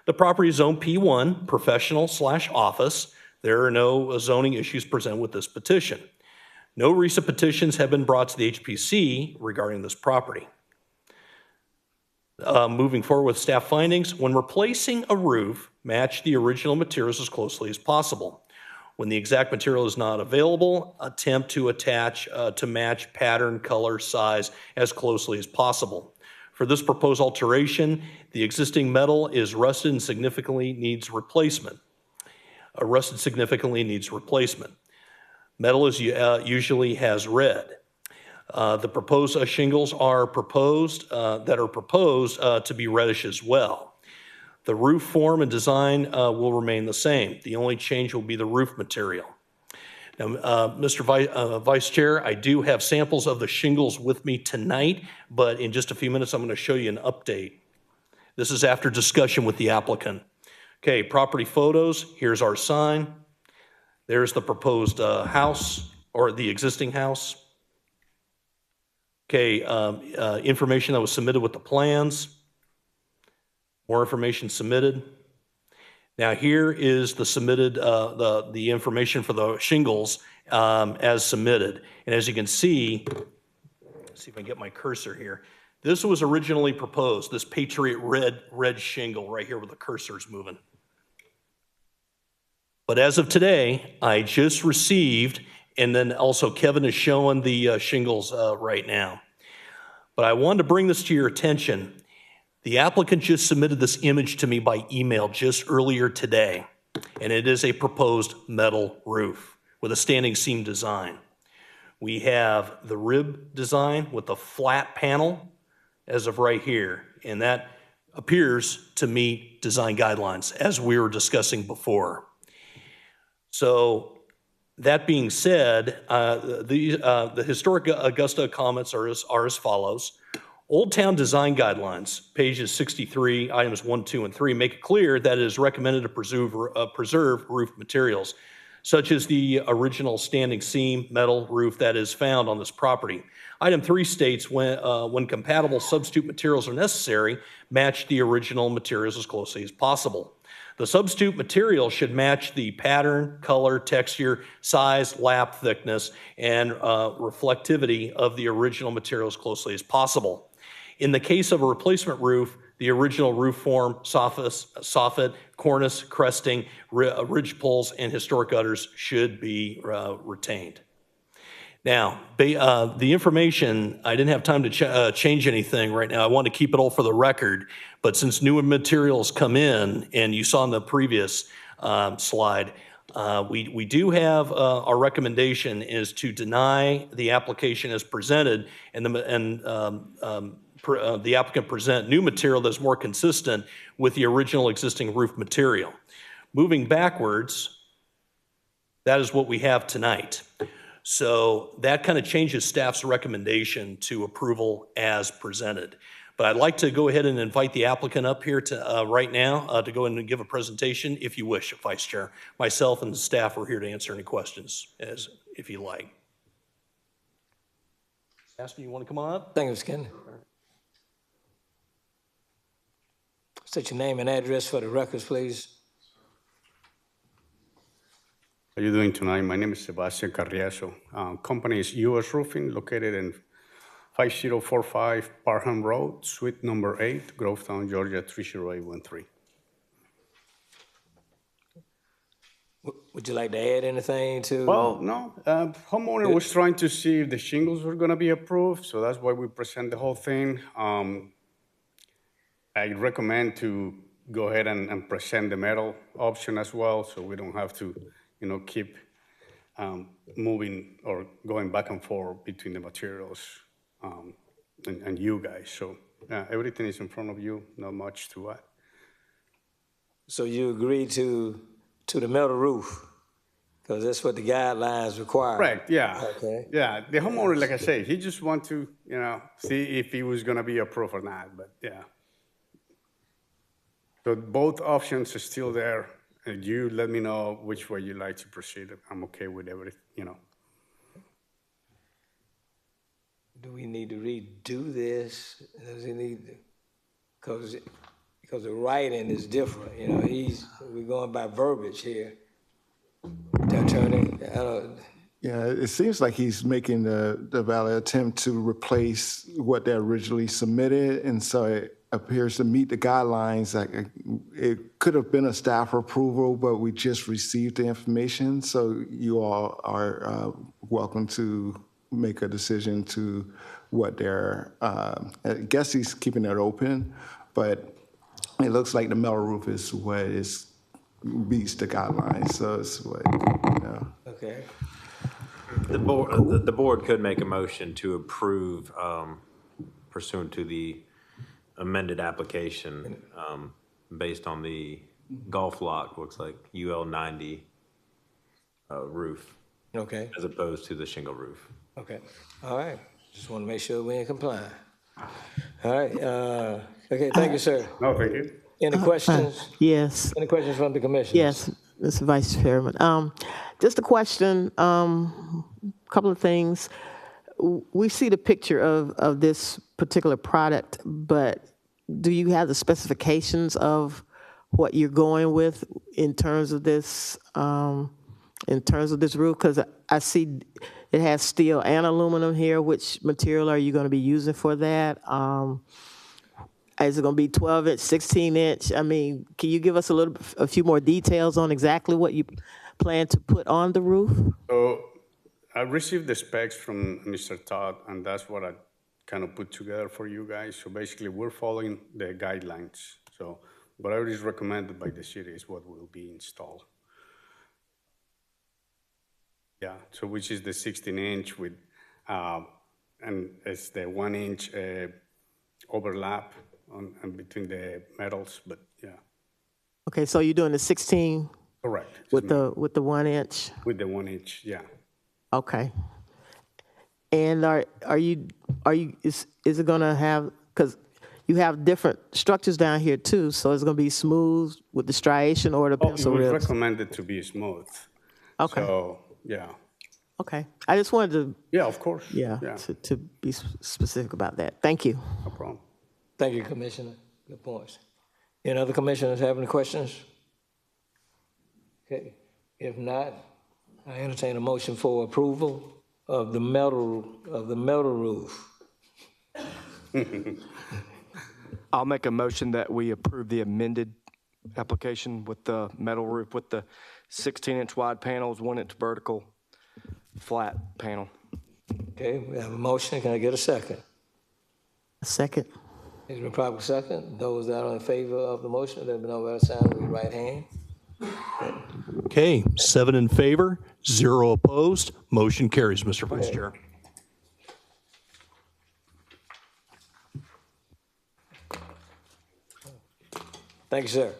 The property is zone P1, professional/office. There are no zoning issues presented with this petition. No recent petitions have been brought to the HPC regarding this property. Moving forward with staff findings, when replacing a roof, match the original materials as closely as possible. When the exact material is not available, attempt to match pattern, color, size as closely as possible. For this proposed alteration, the existing metal is rusted and significantly needs replacement. Metal usually has red. The proposed shingles are proposed to be reddish as well. The roof form and design will remain the same. The only change will be the roof material. Now, Mr. Vice Chair, I do have samples of the shingles with me tonight, but in just a few minutes, I'm going to show you an update. This is after discussion with the applicant. Okay, property photos. Here's our sign. There's the proposed house, or the existing house. Okay, information that was submitted with the plans. More information submitted. Now here is the submitted, the information for the shingles as submitted. And as you can see, let's see if I can get my cursor here. This was originally proposed, this Patriot red shingle right here where the cursor is moving. But as of today, I just received, and then also Kevin is showing the shingles right now. But I wanted to bring this to your attention. The applicant just submitted this image to me by email just earlier today, and it is a proposed metal roof with a standing seam design. We have the rib design with the flat panel as of right here, and that appears to meet design guidelines as we were discussing before. So that being said, the Historic Augusta comments are as follows. Old Town Design Guidelines, pages 63, items 1, 2, and 3, make it clear that it is recommended to preserve roof materials, such as the original standing seam metal roof that is found on this property. Item 3 states when compatible substitute materials are necessary, match the original materials as closely as possible. The substitute material should match the pattern, color, texture, size, lap thickness, and reflectivity of the original material as closely as possible. In the case of a replacement roof, the original roof form, soffit, cornice, cresting, ridge poles, and historic gutters should be retained. Now, the information, I didn't have time to change anything right now. I want to keep it all for the record, but since new materials come in, and you saw in the previous slide, we do have our recommendation is to deny the application as presented, and the applicant present new material that's more consistent with the original existing roof material. Moving backwards, that is what we have tonight. So that kind of changes staff's recommendation to approval as presented. But I'd like to go ahead and invite the applicant up here to right now to go in and give a presentation, if you wish, Vice Chair. Myself and the staff are here to answer any questions, if you like. Aston, you want to come on up? Thank you, Mr. Kennedy. State your name and address for the records, please. How are you doing tonight? My name is Sebastian Carriazo. Company is U.S. Roofing, located in 5045 Parham Road, suite number 8, Grovetown, Georgia 30813. Would you like to add anything to? Well, no. Homeowner was trying to see if the shingles were going to be approved, so that's why we present the whole thing. I recommend to go ahead and present the metal option as well, so we don't have to keep moving or going back and forth between the materials and you guys. So everything is in front of you, not much to add. So you agree to the metal roof? Because that's what the guidelines require. Correct, yeah. Okay. Yeah, the homeowner, like I say, he just want to, see if he was gonna be approved or not, but yeah. So both options are still there. And you let me know which way you like to proceed. I'm okay with everything, Do we need to redo this? Does he need to? Because the writing is different. We're going by verbiage here. The attorney, Yeah, it seems like he's making the valid attempt to replace what they originally submitted, and so it appears to meet the guidelines. Like it could have been a staff approval, but we just received the information, so you all are welcome to make a decision to what they're. I guess he's keeping it open, but it looks like the metal roof is what beats the guidelines. So it's what. Okay. The board could make a motion to approve pursuant to the amended application based on the golf lock, looks like UL 90 roof. Okay. As opposed to the shingle roof. Okay. All right. Just want to make sure we're in compliance. All right. Okay. Thank you, sir. No, thank you. Any questions? Yes. Any questions from the commission? Yes, Mr. Vice Chairman. Just a question, couple of things. We see the picture of this particular product, but do you have the specifications of what you're going with in terms of this roof? Because I see it has steel and aluminum here. Which material are you going to be using for that? Is it going to be 12-inch, 16-inch? I mean, can you give us a few more details on exactly what you plan to put on the roof? So I received the specs from Mr. Todd, and that's what I kind of put together for you guys. So basically, we're following the guidelines. So whatever is recommended by the city is what will be installed. Yeah, so which is the 16-inch with, and it's the 1-inch overlap and between the metals, but yeah. Okay, so you're doing the 16 Correct. with the 1-inch? With the 1-inch, yeah. Okay. And is it gonna have, because you have different structures down here too, so it's gonna be smooth with the striation or the pencil we ribs? recommend it to be smooth. Okay. So, yeah. Okay. I just wanted to. Yeah, of course. Yeah, Yeah. to be specific about that. Thank you. No problem. Thank you, Commissioner. Good points. Any other commissioners have any questions? Okay. If not, I entertain a motion for approval of the metal roof. I'll make a motion that we approve the amended application with the metal roof, with the 16-inch wide panels, 1-inch vertical flat panel. Okay, we have a motion. Can I get a second? A second. It's been properly second. Those that are in favor of the motion, let me know by the sign of your right hand. Okay, 7 in favor, 0 opposed. Motion carries, Mr. Vice Chair. Thank you, sir.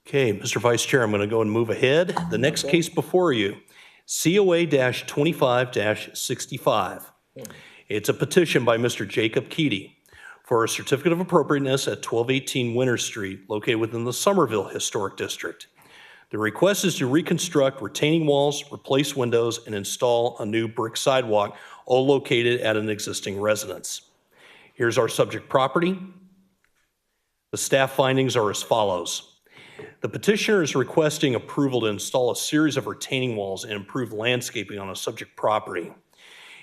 Okay, Mr. Vice Chair, I'm going to go and move ahead. The next case before you, COA-25-65. It's a petition by Mr. Jacob Keaty for a certificate of appropriateness at 1218 Winter Street, located within the Somerville Historic District. The request is to reconstruct retaining walls, replace windows, and install a new brick sidewalk, all located at an existing residence. Here's our subject property. The staff findings are as follows. The petitioner is requesting approval to install a series of retaining walls and improve landscaping on a subject property.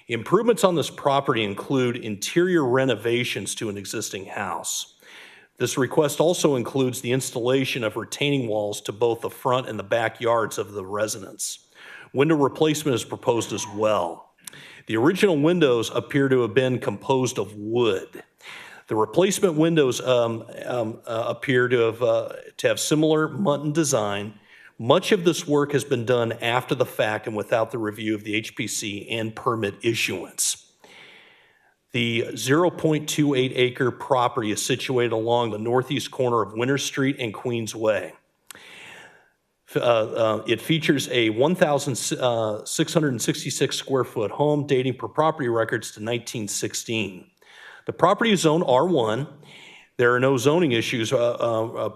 Improvements on this property include interior renovations to an existing house. This request also includes the installation of retaining walls to both the front and the backyards of the residence. Window replacement is proposed as well. The original windows appear to have been composed of wood. The replacement windows appear to have similar Muntin design. Much of this work has been done after the fact and without the review of the HPC and permit issuance. The 0.28 acre property is situated along the northeast corner of Winter Street and Queens Way. It features a 1,666 square foot home dating per property records to 1916. The property is zoned R1. There are no zoning issues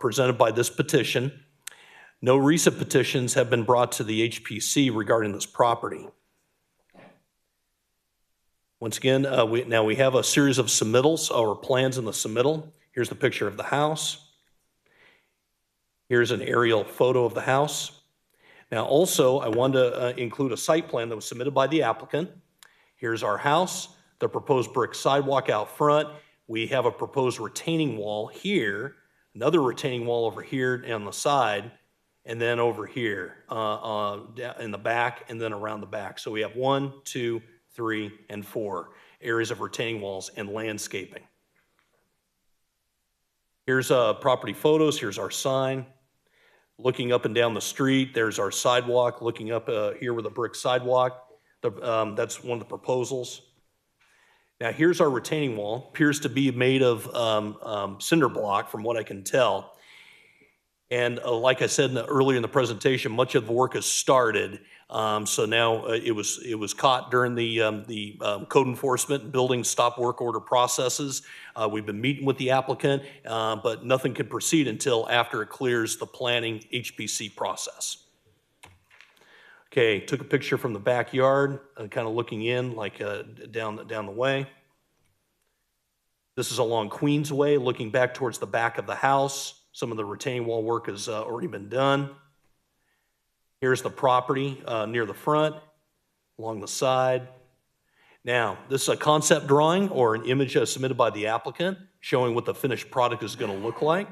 presented by this petition. No recent petitions have been brought to the HPC regarding this property. Once again, we have a series of submittals or plans in the submittal. Here's the picture of the house. Here's an aerial photo of the house. Now also, I wanted to include a site plan that was submitted by the applicant. Here's our house. The proposed brick sidewalk out front. We have a proposed retaining wall here, another retaining wall over here on the side, and then over here in the back and then around the back. So we have 1, 2, 3, and 4 areas of retaining walls and landscaping. Here's property photos. Here's our sign. Looking up and down the street, there's our sidewalk. Looking up here with a brick sidewalk. That's one of the proposals. Now here's our retaining wall. Appears to be made of cinder block from what I can tell. And like I said earlier in the presentation, much of the work has started. So now it was caught during the code enforcement and building stop work order processes. We've been meeting with the applicant, but nothing can proceed until after it clears the planning HPC process. Okay, took a picture from the backyard, kind of looking in, like down the way. This is along Queens Way, looking back towards the back of the house. Some of the retaining wall work has already been done. Here's the property near the front, along the side. Now, this is a concept drawing or an image submitted by the applicant showing what the finished product is going to look like.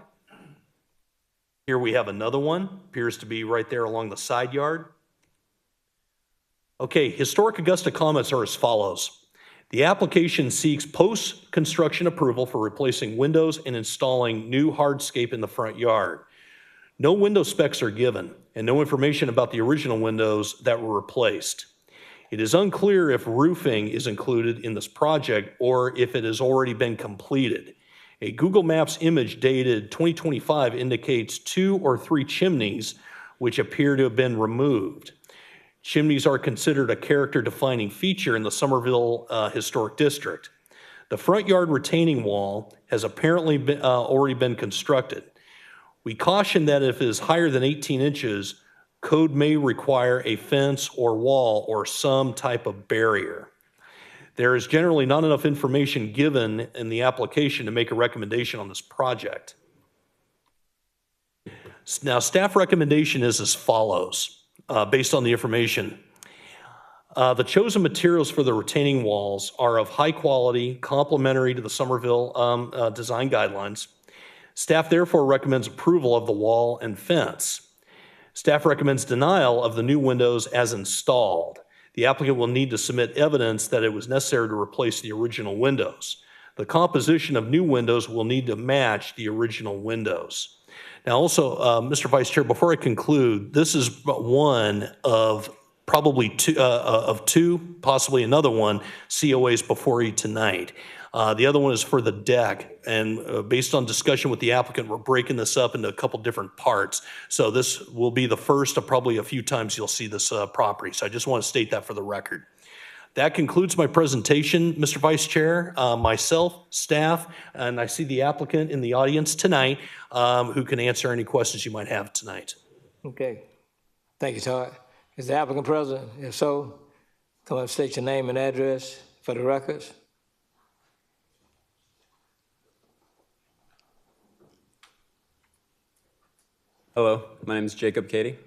Here we have another one, appears to be right there along the side yard. Okay, Historic Augusta comments are as follows. The application seeks post-construction approval for replacing windows and installing new hardscape in the front yard. No window specs are given, and no information about the original windows that were replaced. It is unclear if roofing is included in this project or if it has already been completed. A Google Maps image dated 2025 indicates 2 or 3 chimneys which appear to have been removed. Chimneys are considered a character-defining feature in the Somerville Historic District. The front yard retaining wall has apparently already been constructed. We caution that if it is higher than 18 inches, code may require a fence or wall or some type of barrier. There is generally not enough information given in the application to make a recommendation on this project. Now, staff recommendation is as follows, based on the information. The chosen materials for the retaining walls are of high quality, complementary to the Somerville design guidelines. Staff therefore recommends approval of the wall and fence. Staff recommends denial of the new windows as installed. The applicant will need to submit evidence that it was necessary to replace the original windows. The composition of new windows will need to match the original windows. Now also, Mr. Vice Chair, before I conclude, this is one of probably two, possibly another one, COAs before you tonight. The other one is for the deck, and based on discussion with the applicant, we're breaking this up into a couple different parts. So this will be the first of probably a few times you'll see this property. So I just want to state that for the record. That concludes my presentation, Mr. Vice Chair, myself, staff, and I see the applicant in the audience tonight who can answer any questions you might have tonight. Okay. Thank you, Todd. Is the applicant present? If so, come up and state your name and address for the records. Hello, my name is Jacob Cady.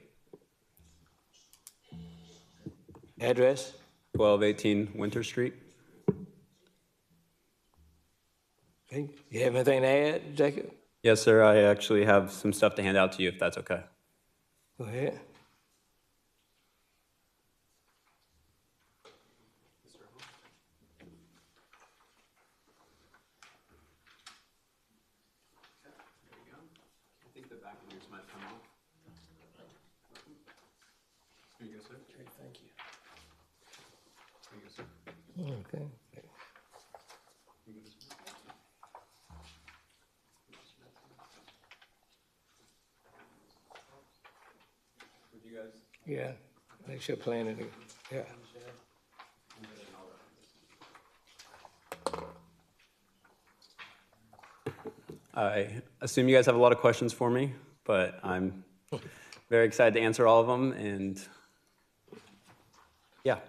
Address? 1218 Winter Street. Okay. You have anything to add, Jacob? Yes, sir, I actually have some stuff to hand out to you if that's okay. Go ahead. Okay. Yeah, make sure planning it. Yeah. I assume you guys have a lot of questions for me, but I'm very excited to answer all of them, and yeah.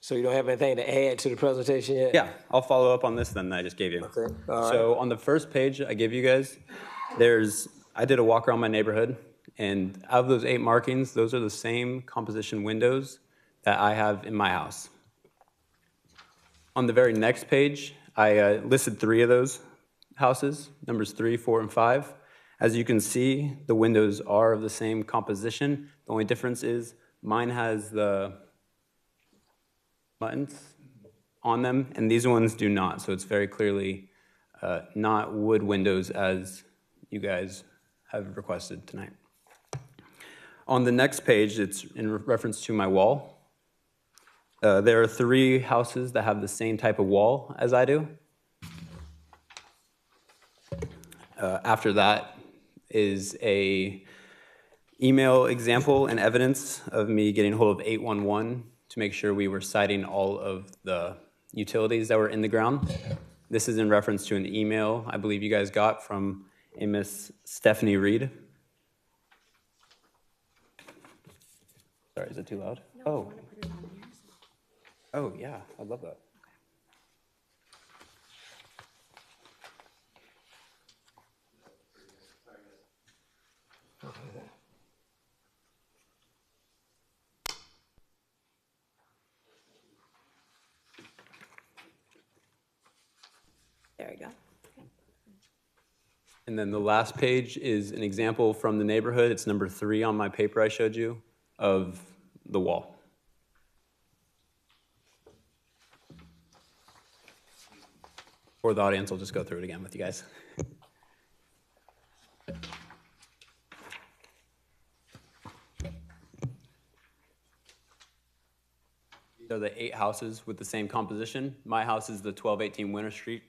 So you don't have anything to add to the presentation yet? Yeah, I'll follow up on this then that I just gave you. Okay, all right. So on the first page I gave you guys, I did a walk around my neighborhood, and out of those 8 markings, those are the same composition windows that I have in my house. On the very next page, I listed 3 of those houses, numbers 3, 4, and 5. As you can see, the windows are of the same composition. The only difference is mine has the buttons on them, and these ones do not. So it's very clearly not wood windows as you guys have requested tonight. On the next page, it's in reference to my wall. There are 3 houses that have the same type of wall as I do. After that is a email example and evidence of me getting hold of 811 to make sure we were citing all of the utilities that were in the ground. This is in reference to an email I believe you guys got from a Miss Stephanie Reed. Sorry, is it too loud? No, oh, yeah, I'd love that. There we go. And then the last page is an example from the neighborhood. It's number 3 on my paper I showed you of the wall. For the audience, I'll just go through it again with you guys. These are the 8 houses with the same composition. My house is the 1218 Winter Street,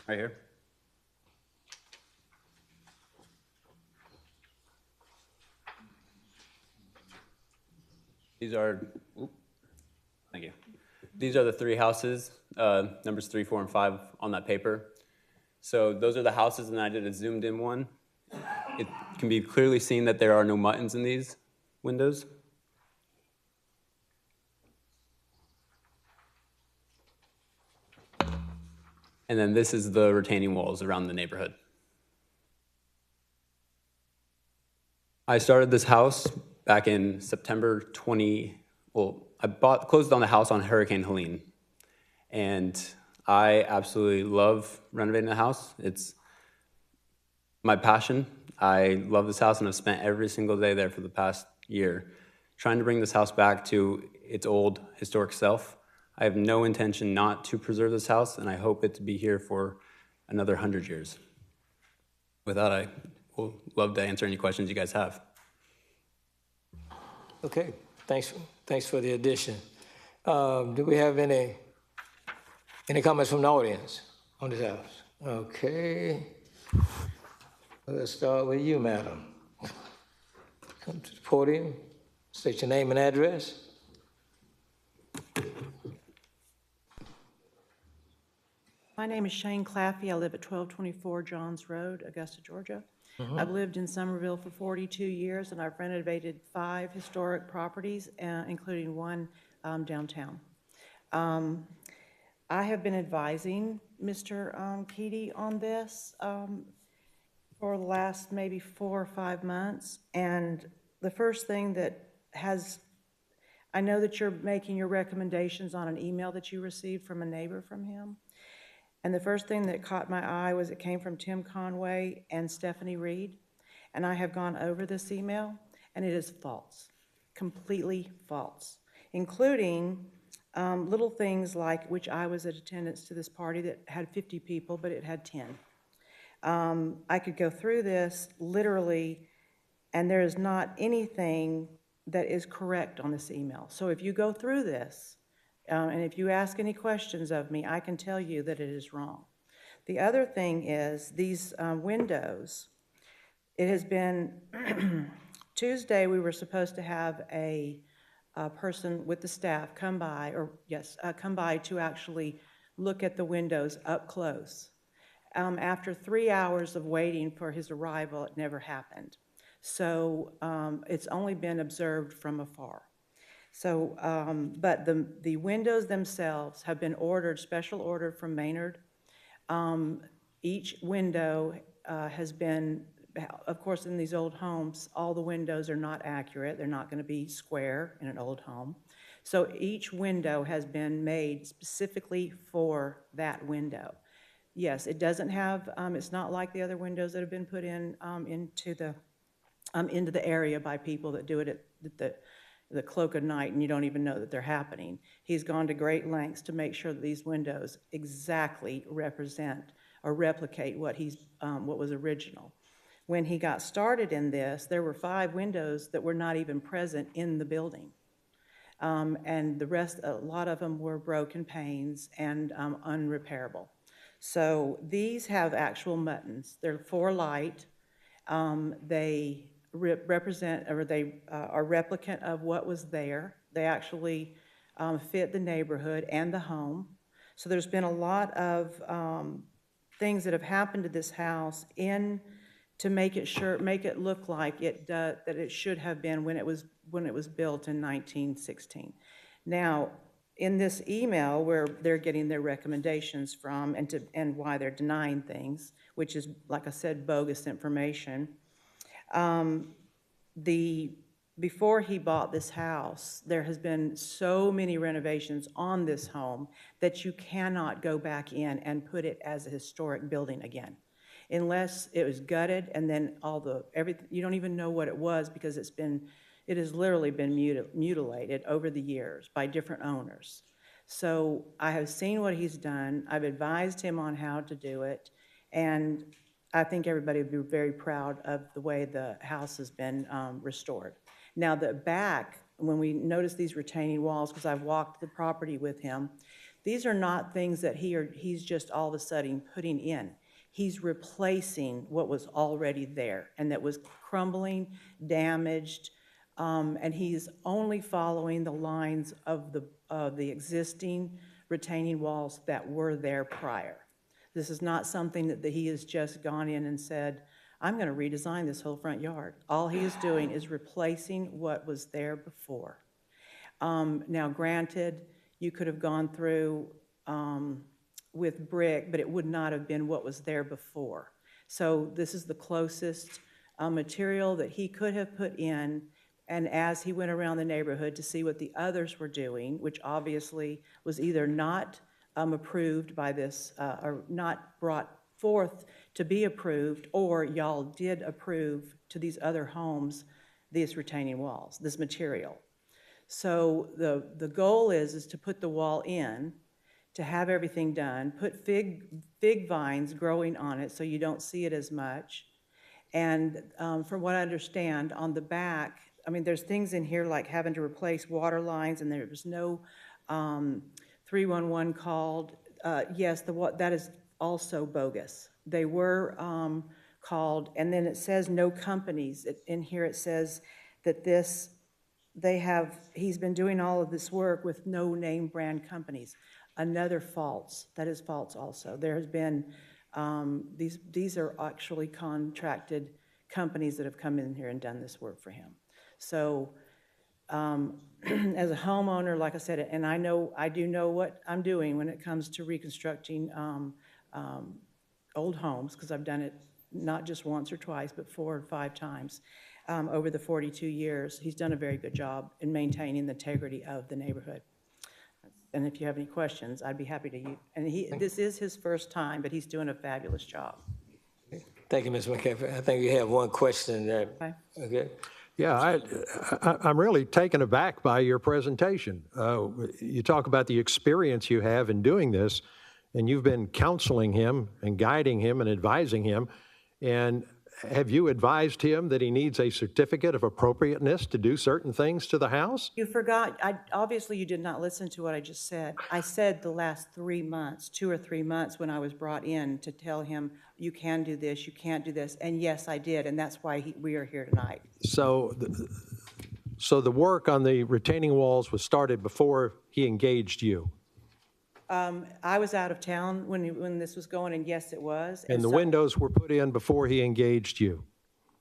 right here. These are, thank you. These are the 3 houses, numbers 3, 4, and 5 on that paper. So those are the houses, and I did a zoomed in one. It can be clearly seen that there are no muttons in these windows. And then this is the retaining walls around the neighborhood. I started this house back in September 20, well, closed on the house on Hurricane Helene. And I absolutely love renovating the house. It's my passion. I love this house and I've spent every single day there for the past year trying to bring this house back to its old historic self. I have no intention not to preserve this house, and I hope it to be here for another 100 years. With that, I will love to answer any questions you guys have. Okay, thanks for the addition. Do we have any comments from the audience on this house? Okay. Let's start with you, madam. Come to the podium, state your name and address. My name is Shane Claffey. I live at 1224 Johns Road, Augusta, Georgia. I've lived in Somerville for 42 years, and I've renovated 5 historic properties, including one downtown. I have been advising Mr. Keaty on this for the last maybe 4 or 5 months, and the first thing that I know that you're making your recommendations on an email that you received from a neighbor from him. And the first thing that caught my eye was it came from Tim Conway and Stephanie Reed. And I have gone over this email, and it is false, completely false, including little things like, which I was at attendance to this party that had 50 people, but it had 10. I could go through this literally, and there is not anything that is correct on this email. So if you go through this, and if you ask any questions of me, I can tell you that it is wrong. The other thing is these windows. It has been Tuesday, we were supposed to have a person with the staff come by, come by to actually look at the windows up close. After 3 hours of waiting for his arrival, it never happened. So it's only been observed from afar. So, but the windows themselves have been ordered, special ordered from Maynard. Each window has been, of course, in these old homes, all the windows are not accurate. They're not going to be square in an old home. So each window has been made specifically for that window. Yes, it doesn't have, it's not like the other windows that have been put in into the area by people that do it at the cloak of night and you don't even know that they're happening. He's gone to great lengths to make sure that these windows exactly represent or replicate what was original. When he got started in this, there were 5 windows that were not even present in the building. And the rest, a lot of them were broken panes and unrepairable. So these have actual muttons. They're 4 light. They represent, or they are replicant of what was there. They actually fit the neighborhood and the home. So there's been a lot of things that have happened to this house to make it look like that it should have been when it was built in 1916. Now, in this email where they're getting their recommendations from and why they're denying things, which is, like I said, bogus information. Before he bought this house, there has been so many renovations on this home that you cannot go back in and put it as a historic building again, unless it was gutted and then everything. You don't even know what it was because it has literally been mutilated over the years by different owners. So I have seen what he's done. I've advised him on how to do it, and I think everybody would be very proud of the way the house has been restored. Now the back, when we notice these retaining walls, because I've walked the property with him, these are not things that he's just all of a sudden putting in. He's replacing what was already there and that was crumbling, damaged, and he's only following the lines of the existing retaining walls that were there prior. This is not something that he has just gone in and said, I'm going to redesign this whole front yard. All he is doing is replacing what was there before. Now, granted, you could have gone through with brick, but it would not have been what was there before. So this is the closest material that he could have put in, and as he went around the neighborhood to see what the others were doing, which obviously was either not approved by this, or not brought forth to be approved, or y'all did approve to these other homes these retaining walls, this material. So the goal is to put the wall in, to have everything done, put fig vines growing on it so you don't see it as much. And from what I understand, on the back, I mean, there's things in here like having to replace water lines, and there was no 311 called. Yes, that is also bogus. They were called, and then it says no companies. In here it says that he's been doing all of this work with no name brand companies. Another false. That is false also. There has been, these are actually contracted companies that have come in here and done this work for him. So as a homeowner, like I said, and I do know what I'm doing when it comes to reconstructing old homes, because I've done it not just once or twice, but 4 or 5 times over the 42 years. He's done a very good job in maintaining the integrity of the neighborhood. And if you have any questions, I'd be happy to. And this is his first time, but he's doing a fabulous job. Thank you, Ms. McCaffrey. I think you have one question there. Okay. Yeah, I'm really taken aback by your presentation. You talk about the experience you have in doing this, and you've been counseling him and guiding him and advising him. And have you advised him that he needs a certificate of appropriateness to do certain things to the house? You forgot, obviously you did not listen to what I just said. I said the last 3 months, 2 or 3 months, when I was brought in to tell him, you can do this, you can't do this. And yes, I did, and that's why we are here tonight. So the work on the retaining walls was started before he engaged you? I was out of town when this was going, and yes, it was. And the windows were put in before he engaged you?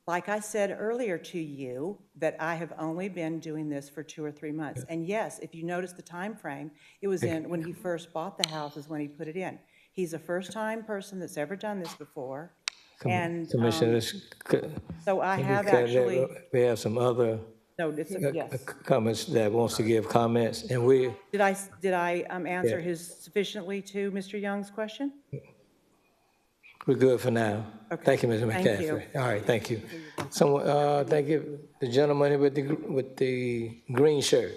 Like I said earlier to you, that I have only been doing this for 2 or 3 months. And yes, if you notice the time frame, it was in when he first bought the house is when he put it in. He's a first-time person that's ever done this before. And Commissioners, so I have actually. We have some other Yes. comments that wants to give comments, and we. Did I answer sufficiently to Mr. Young's question? We're good for now. Okay. Thank you, Ms. McCaffrey. Thank you. All right, thank you. Someone, thank you, the gentleman with the green shirt.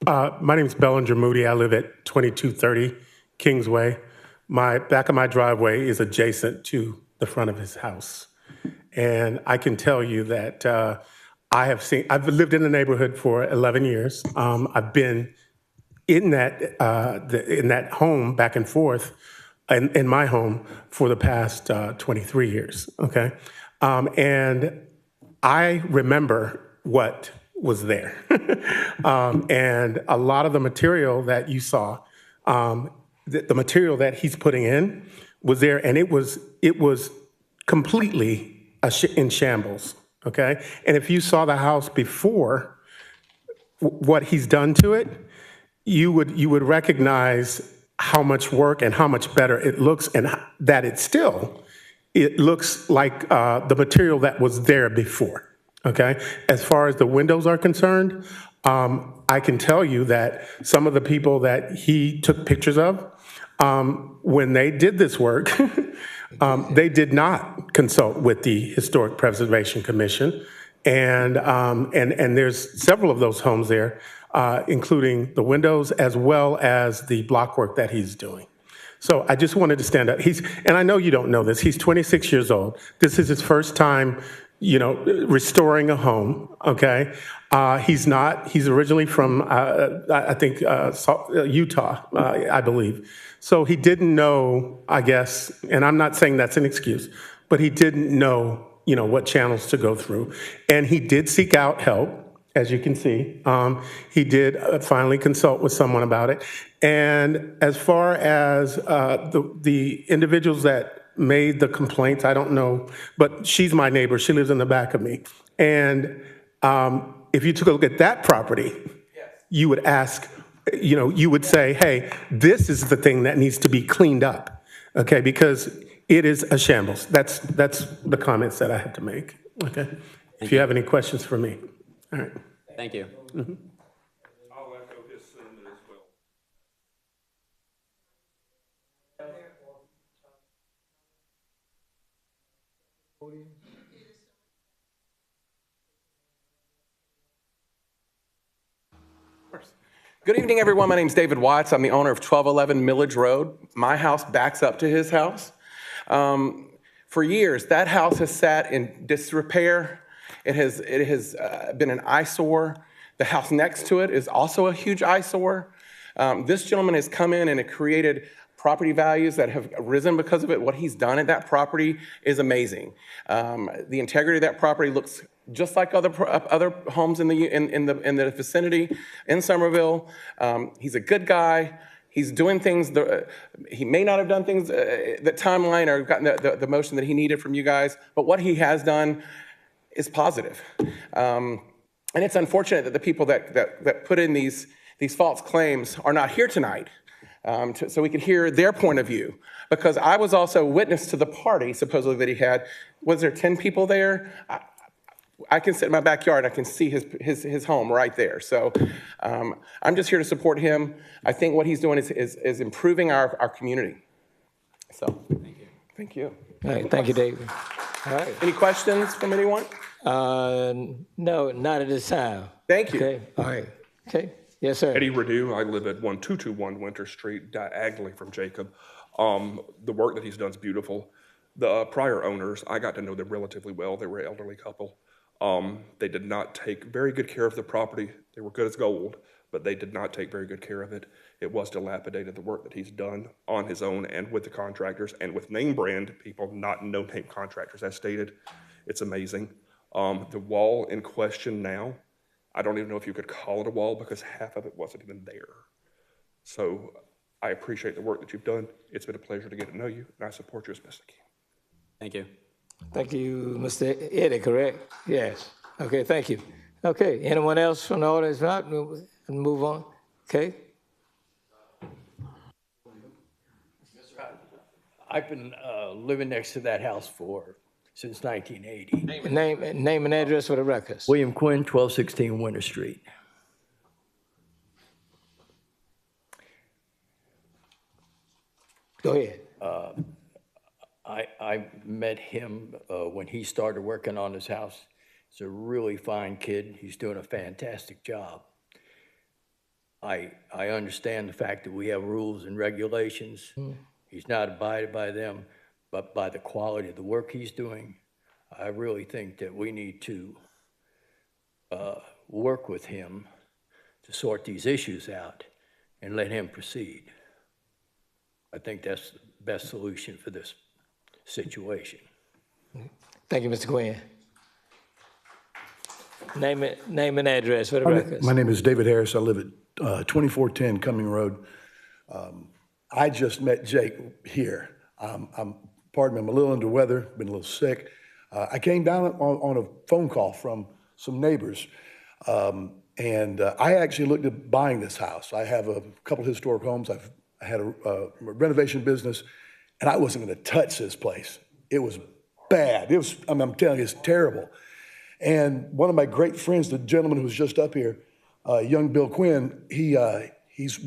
Hi, my name is Bellinger Moody. I live at 2230 Kingsway. Back of my driveway is adjacent to the front of his house. And I can tell you that I've lived in the neighborhood for 11 years. I've been in that home back and forth in my home for the past 23 years, okay? And I remember what was there. And a lot of the material that you saw, the material that he's putting in was there, and it was completely in shambles, okay? And if you saw the house before what he's done to it, you would recognize how much work and how much better it looks, and that it looks like the material that was there before. Okay, as far as the windows are concerned, I can tell you that some of the people that he took pictures of, when they did this work, they did not consult with the Historic Preservation Commission, and there's several of those homes there, including the windows as well as the block work that he's doing. So I just wanted to stand up. And I know you don't know this. He's 26 years old. This is his first time, restoring a home, okay? He's originally from, I think, Utah, I believe. So he didn't know, I guess, and I'm not saying that's an excuse, but he didn't know, what channels to go through. And he did seek out help, as you can see. He did finally consult with someone about it. And as far as the individuals that made the complaints, I don't know, but she's my neighbor. She lives in the back of me. And if you took a look at that property, you would ask, you would say, hey, this is the thing that needs to be cleaned up, okay? Because it is a shambles. That's the comments that I had to make, okay? If you have any questions for me. All right. Thank you. I'll echo his sentiment as well. Good evening, everyone. My name's David Watts. I'm the owner of 1211 Millage Road. My house backs up to his house. For years, that house has sat in disrepair. It has been an eyesore. The house next to it is also a huge eyesore. This gentleman has come in and created property values that have risen because of it. What he's done at that property is amazing. The integrity of that property looks just like other homes in the vicinity in Somerville. He's a good guy. He's doing things. He may not have done things the timeline or gotten the motion that he needed from you guys, but what he has done is positive. And it's unfortunate that the people that put in these false claims are not here tonight. So we could hear their point of view. Because I was also witness to the party, supposedly, that he had. Was there 10 people there? I can sit in my backyard, I can see his home right there. So I'm just here to support him. I think what he's doing is improving our community. So, thank you. All right, thank you, David. All right. Any questions from anyone? No, not at this time. Thank you. Okay, all right. Okay, yes, sir. Eddie Redu, I live at 1221 Winter Street, diagonally from Jacob. The work that he's done is beautiful. The prior owners, I got to know them relatively well. They were an elderly couple. They did not take very good care of the property. They were good as gold, but they did not take very good care of it. It was dilapidated, the work that he's done on his own and with the contractors and with name brand people, not no-name contractors, as stated. It's amazing. The wall in question now, I don't even know if you could call it a wall because half of it wasn't even there. So I appreciate the work that you've done. It's been a pleasure to get to know you, and I support you as best I can. Thank you. Thank you, Mr. Eddie, correct? Yes. Okay, thank you. Okay, anyone else from the audience? Not, we'll move on. Okay. I've been living next to that house since 1980. Name and address for the records. William Quinn, 1216 Winter Street. Go ahead. I met him when he started working on his house. He's a really fine kid. He's doing a fantastic job. I understand the fact that we have rules and regulations. He's not abided by them, but by the quality of the work he's doing, I really think that we need to work with him to sort these issues out and let him proceed. I think that's the best solution for this situation. Thank you, Mr. Quinn. Name and address for the records. My name is David Harris. I live at 2410 Cumming Road. I just met Jake here. Pardon me, I'm a little under weather, been a little sick. I came down on a phone call from some neighbors, and I actually looked at buying this house. I have a couple historic homes. I had a renovation business, and I wasn't going to touch this place. It was bad. I'm telling you, it's terrible. And one of my great friends, the gentleman who was just up here, young Bill Quinn, he's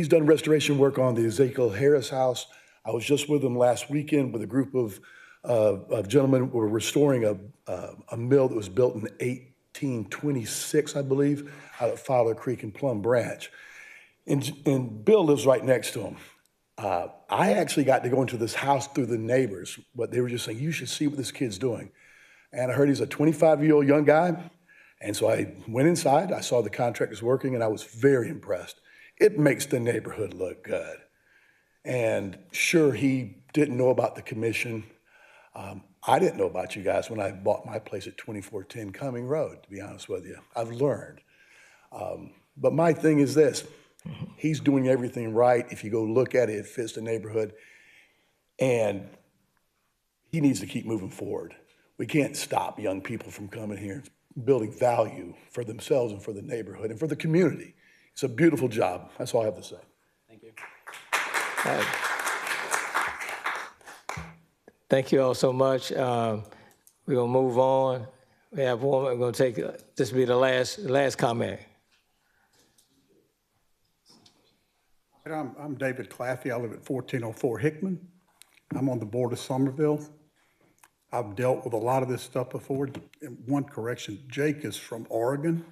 done restoration work on the Ezekiel Harris house. I was just with him last weekend with a group of gentlemen who were restoring a mill that was built in 1826, I believe, out of Fowler Creek and Plum Branch. And Bill lives right next to him. I actually got to go into this house through the neighbors, but they were just saying, you should see what this kid's doing. And I heard he's a 25-year-old young guy. And so I went inside, I saw the contractors working, and I was very impressed. It makes the neighborhood look good. And sure, he didn't know about the commission. I didn't know about you guys when I bought my place at 2410 Cumming Road, to be honest with you. I've learned. But my thing is this. He's doing everything right. If you go look at it, it fits the neighborhood. And he needs to keep moving forward. We can't stop young people from coming here building value for themselves and for the neighborhood and for the community. It's a beautiful job. That's all I have to say. Thank you. Thank you all so much. We're gonna move on. We have one, we're gonna take, this will be the last comment. I'm David Claffey. I live at 1404 Hickman. I'm on the board of Somerville. I've dealt with a lot of this stuff before. And one correction, Jake is from Oregon.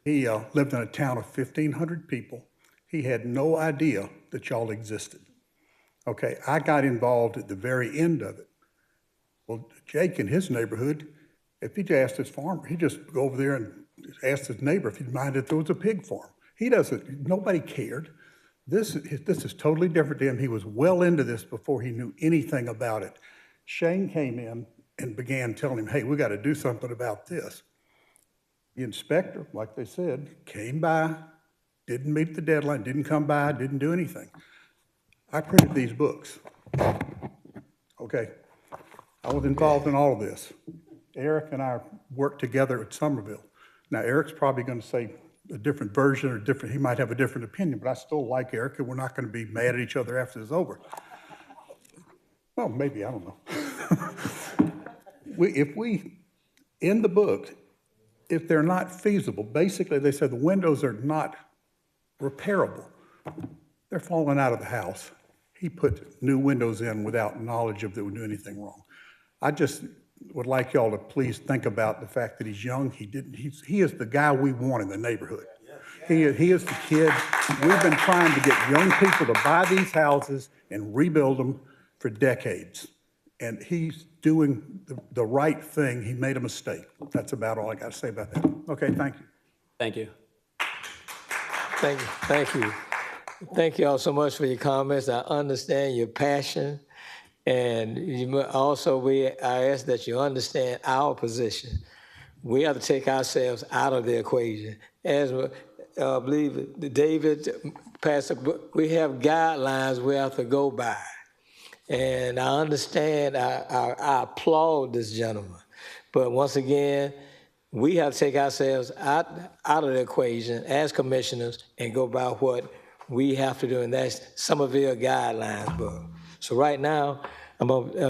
He lived in a town of 1,500 people. He had no idea that y'all existed. Okay, I got involved at the very end of it. Well, Jake in his neighborhood, if he asked his farmer, he'd just go over there and ask his neighbor if he'd mind if there was a pig farm. He doesn't, nobody cared. This is totally different to him. He was well into this before he knew anything about it. Shane came in and began telling him, hey, we got to do something about this. The inspector, like they said, came by, didn't meet the deadline, didn't come by, didn't do anything. I printed these books. Okay, I was involved in all of this. Eric and I worked together at Somerville. Now, Eric's probably going to say a different version or different, he might have a different opinion, but I still like Eric, and we're not going to be mad at each other after it's over. Well, maybe, I don't know. If we, in the book, if they're not feasible, basically they said the windows are not repairable. They're falling out of the house. He put new windows in without knowledge of that would do anything wrong. I just would like y'all to please think about the fact that he's young. He is the guy we want in the neighborhood. He is the kid. We've been trying to get young people to buy these houses and rebuild them for decades. And he's doing the right thing. He made a mistake. That's about all I got to say about that. Okay, thank you. Thank you. Thank you. Thank you. Thank you all so much for your comments. I understand your passion. And also, I ask that you understand our position. We have to take ourselves out of the equation. As I believe David passed, we have guidelines we have to go by. And I understand, I applaud this gentleman. But once again, we have to take ourselves out of the equation as commissioners and go by what we have to do, and that's Somerville guidelines book. So right now,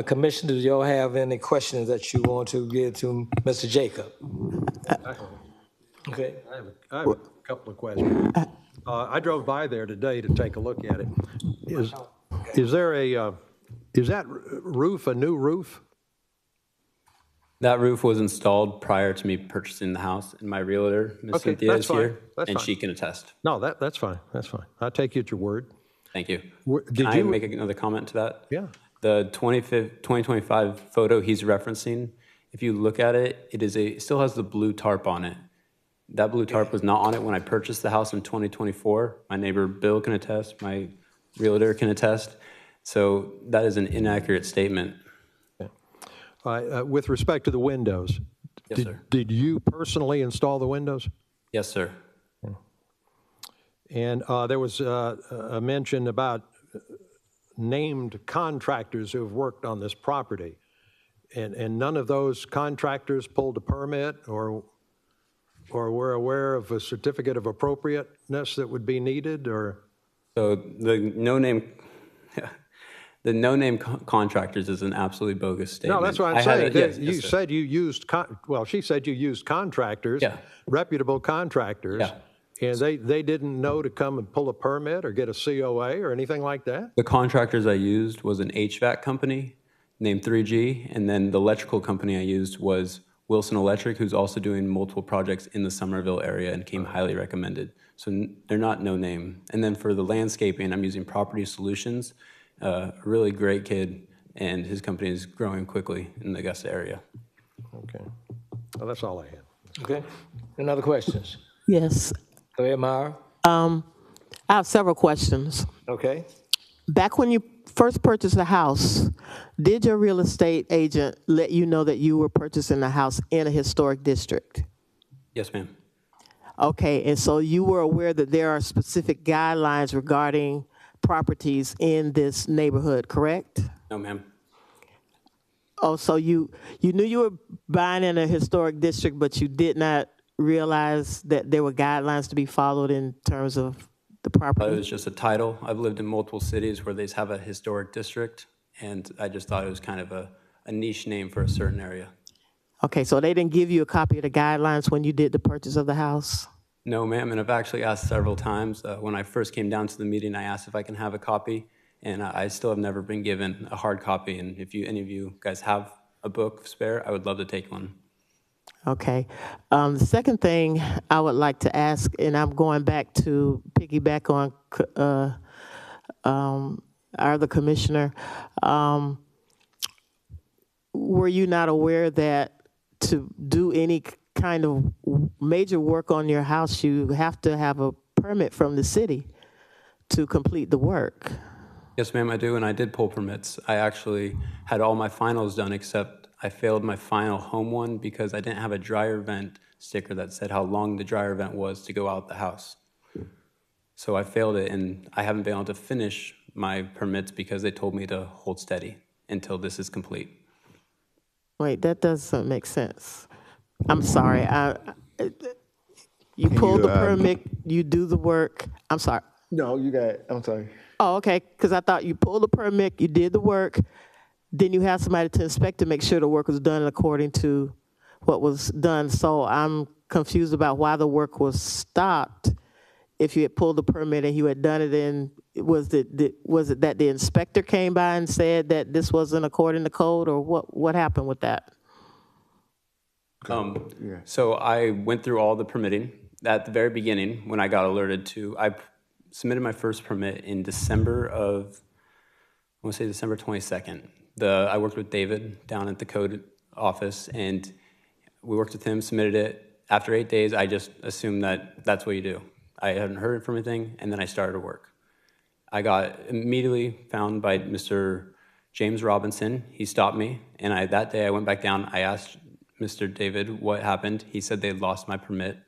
commissioners, do y'all have any questions that you want to give to Mr. Jacob? Okay. I have a couple of questions. I drove by there today to take a look at it. Is there is that roof a new roof? That roof was installed prior to me purchasing the house, and my realtor, Ms. Cynthia, is here, and she can attest. No, that's fine. That's fine. I'll take you at your word. Thank you. Did Can I you make another comment to that? Yeah. The 2025 photo he's referencing, if you look at it, it still has the blue tarp on it. That blue tarp was not on it when I purchased the house in 2024. My neighbor Bill can attest. My realtor can attest. So that is an inaccurate statement. With respect to the windows, Yes, sir. Did you personally install the windows? Yes, sir. And there was a mention about named contractors who have worked on this property. And none of those contractors pulled a permit or were aware of a certificate of appropriateness that would be needed, or? So the no-name contractors is an absolutely bogus statement. No, that's what I'm saying. Yes, You sir. said you used, she said you used contractors, reputable contractors, and they didn't know to come and pull a permit or get a COA or anything like that? The contractors I used was an HVAC company named 3G, and then the electrical company I used was Wilson Electric, who's also doing multiple projects in the Somerville area and came highly recommended. So they're not no name. And then for the landscaping, I'm using Property Solutions, a really great kid, and his company is growing quickly in the Augusta area. Okay. Well, that's all I had. Okay. Any other questions? Yes. Go ahead, Myra. I have several questions. Okay. Back when you first purchased the house, did your real estate agent let you know that you were purchasing a house in a historic district? Yes, ma'am. Okay, and so you were aware that there are specific guidelines regarding properties in this neighborhood, correct? No, ma'am. Oh, so you knew you were buying in a historic district, but you did not realize that there were guidelines to be followed in terms of the It property? was just a title. I've lived in multiple cities where they have a historic district, and I just thought it was kind of a niche name for a certain area. Okay, so they didn't give you a copy of the guidelines when you did the purchase of the house? No, ma'am, and I've actually asked several times. When I first came down to the meeting, I asked if I can have a copy, and I still have never been given a hard copy. And if any of you guys have a book spare, I would love to take one. Okay. The second thing I would like to ask, and I'm going back to piggyback on our other commissioner, were you not aware that to do any kind of major work on your house, you have to have a permit from the city to complete the work? Yes, ma'am, I do, and I did pull permits. I actually had all my finals done, except I failed my final home one because I didn't have a dryer vent sticker that said how long the dryer vent was to go out the house. So I failed it, and I haven't been able to finish my permits because they told me to hold steady until this is complete. Wait, that doesn't make sense. I'm sorry. You pull the permit, you do the work. I'm sorry. No, you got, I'm sorry. Oh, okay, because I thought you pulled the permit, you did the work, then you have somebody to inspect to make sure the work was done according to what was done. So I'm confused about why the work was stopped. If you had pulled the permit and you had done it, and was it that the inspector came by and said that this wasn't according to code, or what happened with that? So I went through all the permitting. At the very beginning, when I got alerted to, I submitted my first permit in December of, I want to say December 22nd. I worked with David down at the code office, and we worked with him, submitted it. After 8 days, I just assumed that that's what you do. I hadn't heard from anything, and then I started to work. I got immediately found by Mr. James Robinson. He stopped me, and that day I went back down. I asked Mr. David what happened. He said they lost my permit.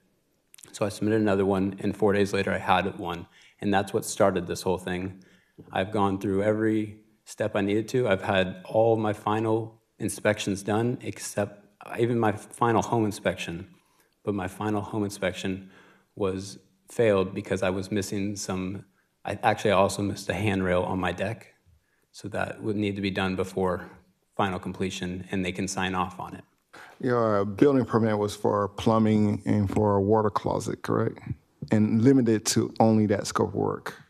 So I submitted another one, and 4 days later I had one. And that's what started this whole thing. I've gone through every step I needed to. I've had all my final inspections done, except even my final home inspection. But my final home inspection was failed because I was missing I also missed a handrail on my deck. So that would need to be done before final completion, and they can sign off on it. Your building permit was for plumbing and for a water closet, correct? And limited to only that scope of work?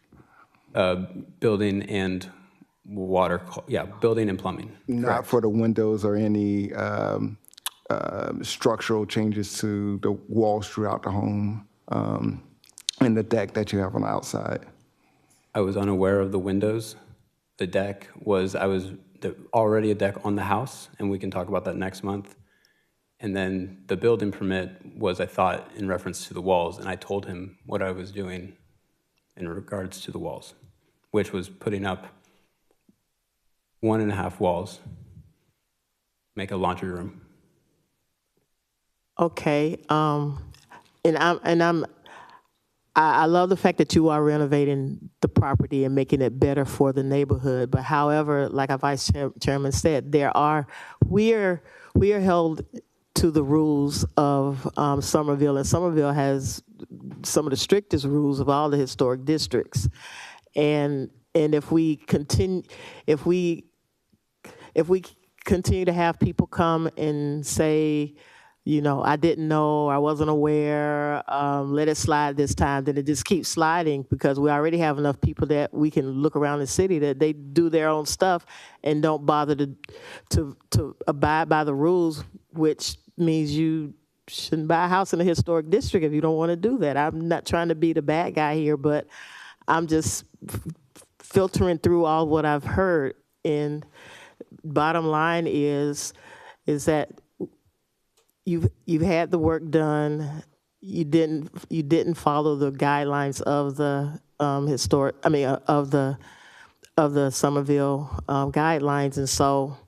Building and water, building and plumbing. Not correct. for the windows or any structural changes to the walls throughout the home and the deck that you have on the outside? I was unaware of the windows. The deck was, already a deck on the house, and we can talk about that next month. And then the building permit was, I thought, in reference to the walls, and I told him what I was doing in regards to the walls, which was putting up 1.5 walls, make a laundry room. Okay, I love the fact that you are renovating the property and making it better for the neighborhood. But however, like our Vice Chairman said, we are held to the rules of Somerville, and Somerville has some of the strictest rules of all the historic districts. And if we continue to have people come and say, I didn't know, I wasn't aware, let it slide this time, then it just keeps sliding, because we already have enough people that we can look around the city that they do their own stuff and don't bother to abide by the rules, which means you shouldn't buy a house in a historic district if you don't want to do that. I'm not trying to be the bad guy here, but I'm just filtering through all what I've heard. And bottom line is that you've had the work done. You didn't follow the guidelines of the of the Somerville guidelines, and so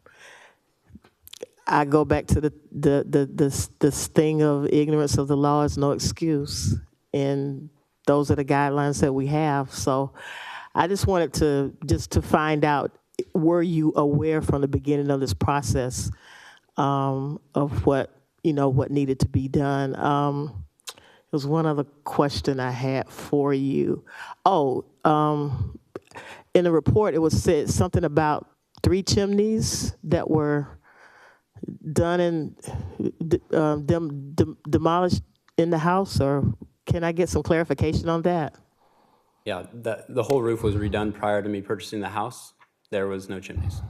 I go back to this thing of ignorance of the law is no excuse, and those are the guidelines that we have. So I just wanted to find out, were you aware from the beginning of this process of what needed to be done? There was one other question I had for you. In the report, it was said something about 3 chimneys that were done and demolished in the house, or can I get some clarification on that? Yeah, the whole roof was redone prior to me purchasing the house. There was no chimneys.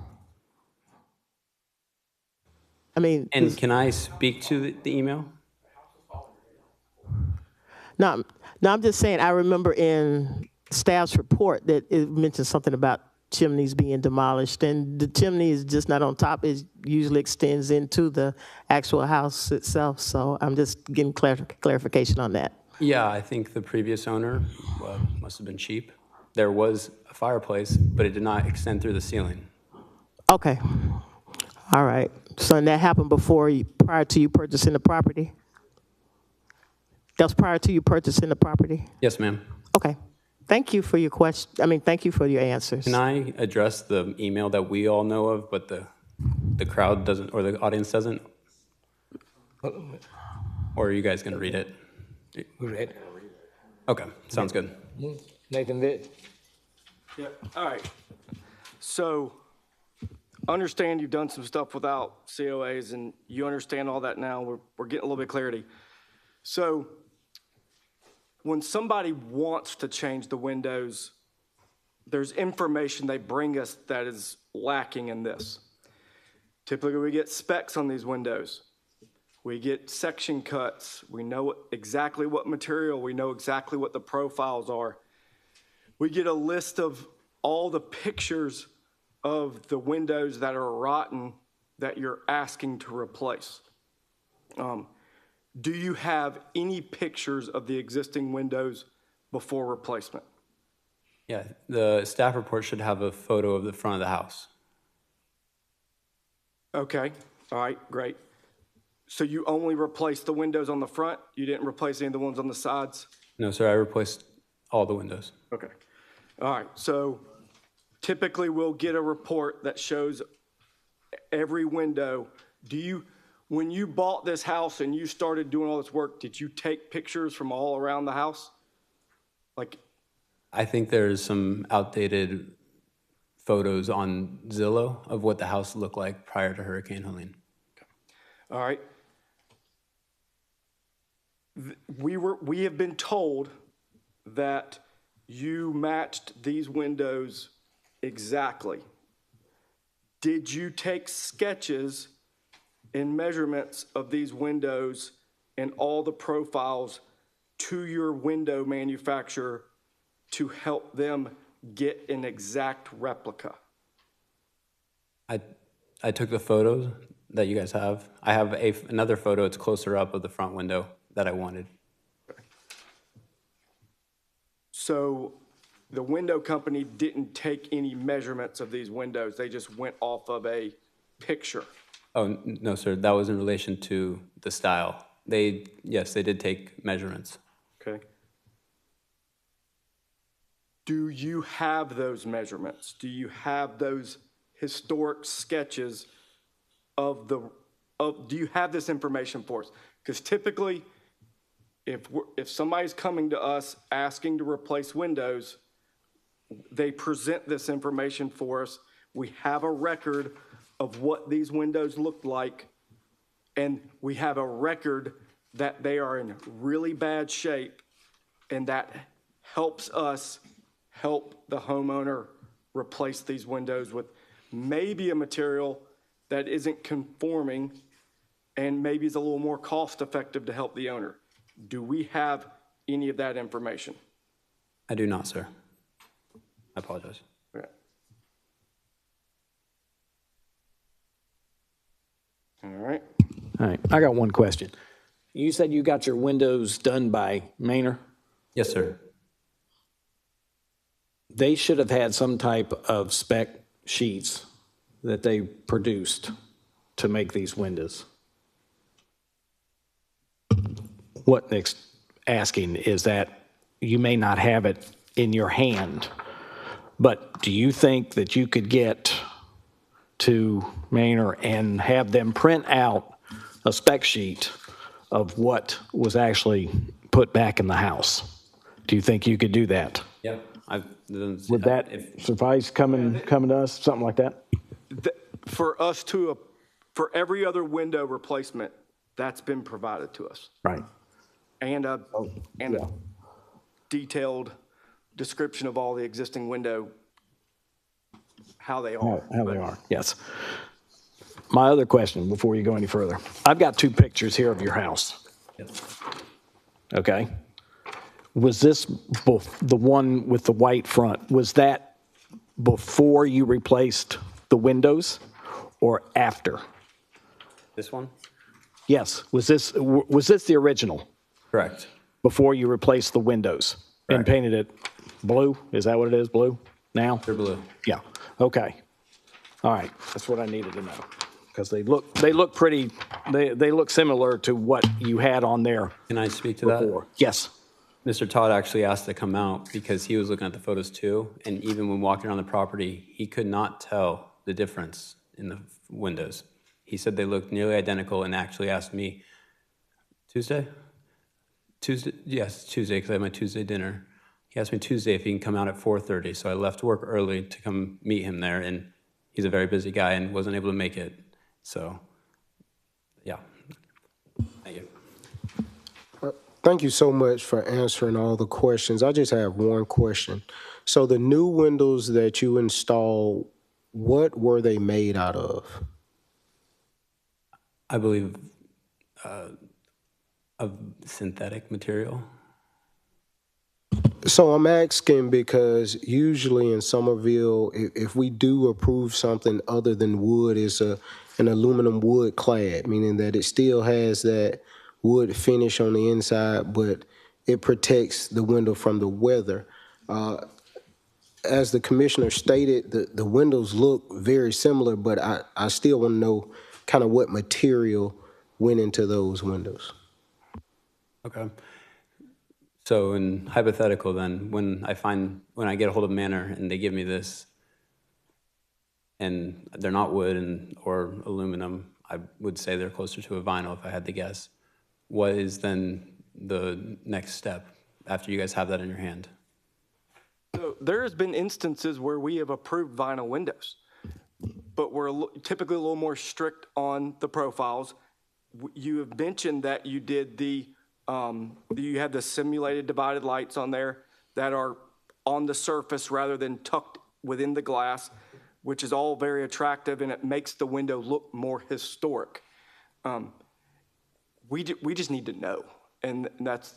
I mean, And can I speak to the email? No, I'm just saying, I remember in staff's report that it mentioned something about chimneys being demolished, and the chimney is just not on top, it usually extends into the actual house itself, so I'm just getting clarification on that. Yeah, I think the previous owner must have been cheap. There was a fireplace, but it did not extend through the ceiling. Okay, all right. So and that happened prior to you purchasing the property? That was prior to you purchasing the property? Yes, ma'am. Okay. Thank you for your thank you for your answers. Can I address the email that we all know of, but the crowd doesn't, or the audience doesn't? Or are you guys going to read it? We read. Okay, sounds good. Nathan Vitt. Yeah, all right. So, understand you've done some stuff without COAs, and you understand all that now. We're getting a little bit of clarity. So, when somebody wants to change the windows, there's information they bring us that is lacking in this. Typically, we get specs on these windows. We get section cuts. We know exactly what material. We know exactly what the profiles are. We get a list of all the pictures of the windows that are rotten that you're asking to replace. Do you have any pictures of the existing windows before replacement? Yeah, the staff report should have a photo of the front of the house. Okay, all right, great. So you only replaced the windows on the front? You didn't replace any of the ones on the sides? No, sir, I replaced all the windows. Okay. All right, so typically we'll get a report that shows every window. When you bought this house and you started doing all this work, did you take pictures from all around the house? I think there's some outdated photos on Zillow of what the house looked like prior to Hurricane Helene. All right. We have been told that you matched these windows exactly. Did you take sketches and measurements of these windows and all the profiles to your window manufacturer to help them get an exact replica? I took the photos that you guys have. I have another photo, it's closer up of the front window that I wanted. So the window company didn't take any measurements of these windows, they just went off of a picture? Oh, no, sir, that was in relation to the style. Yes, they did take measurements. Okay. Do you have those measurements? Do you have those historic sketches do you have this information for us? Because typically, if somebody's coming to us asking to replace windows, they present this information for us. We have a record of what these windows looked like, and we have a record that they are in really bad shape, and that helps us help the homeowner replace these windows with maybe a material that isn't conforming and maybe is a little more cost effective to help the owner. Do we have any of that information? I do not, sir. I apologize. Okay. All right. All right, I got one question. You said you got your windows done by Maynard? Yes, sir. They should have had some type of spec sheets that they produced to make these windows. What Nick's asking is that you may not have it in your hand, but do you think that you could get to Manor and have them print out a spec sheet of what was actually put back in the house. Do you think you could do that? Yeah. Would that suffice coming to us, something like that? For us for every other window replacement, that's been provided to us. Right. And a detailed description of all the existing window, how they are. How they are, yes. My other question, before you go any further, I've got 2 pictures here of your house. Okay? Was this, the one with the white front, was that before you replaced the windows or after? This one? Yes. Was this the original? Correct. Before you replaced the windows and painted it blue? Is that what it is, blue now? They're blue. Yeah. Okay. All right. That's what I needed to know. Because they look pretty, they look similar to what you had on there. Can I speak to before. that? Yes. Mr. Todd actually asked to come out because he was looking at the photos too, and even when walking around the property, he could not tell the difference in the windows. He said they looked nearly identical and actually asked me, Tuesday, yes, Tuesday, because I had my Tuesday dinner. He asked me Tuesday if he can come out at 4:30, so I left work early to come meet him there, and he's a very busy guy and wasn't able to make it. So, yeah. Thank you. Thank you so much for answering all the questions. I just have one question. So the new windows that you installed, what were they made out of? I believe of synthetic material. So I'm asking because usually in Somerville, if we do approve something other than wood, it's an aluminum wood clad, meaning that it still has that wood finish on the inside, but it protects the window from the weather. As the commissioner stated, the windows look very similar, but I still want to know kind of what material went into those windows. Okay. So in hypothetical then, when I get a hold of Manor and they give me this, and they're not wood or aluminum, I would say they're closer to a vinyl if I had to guess. What is then the next step after you guys have that in your hand? So there has been instances where we have approved vinyl windows, but we're typically a little more strict on the profiles. You have mentioned that you did you have the simulated divided lights on there that are on the surface rather than tucked within the glass, which is all very attractive and it makes the window look more historic. We just need to know, and that's,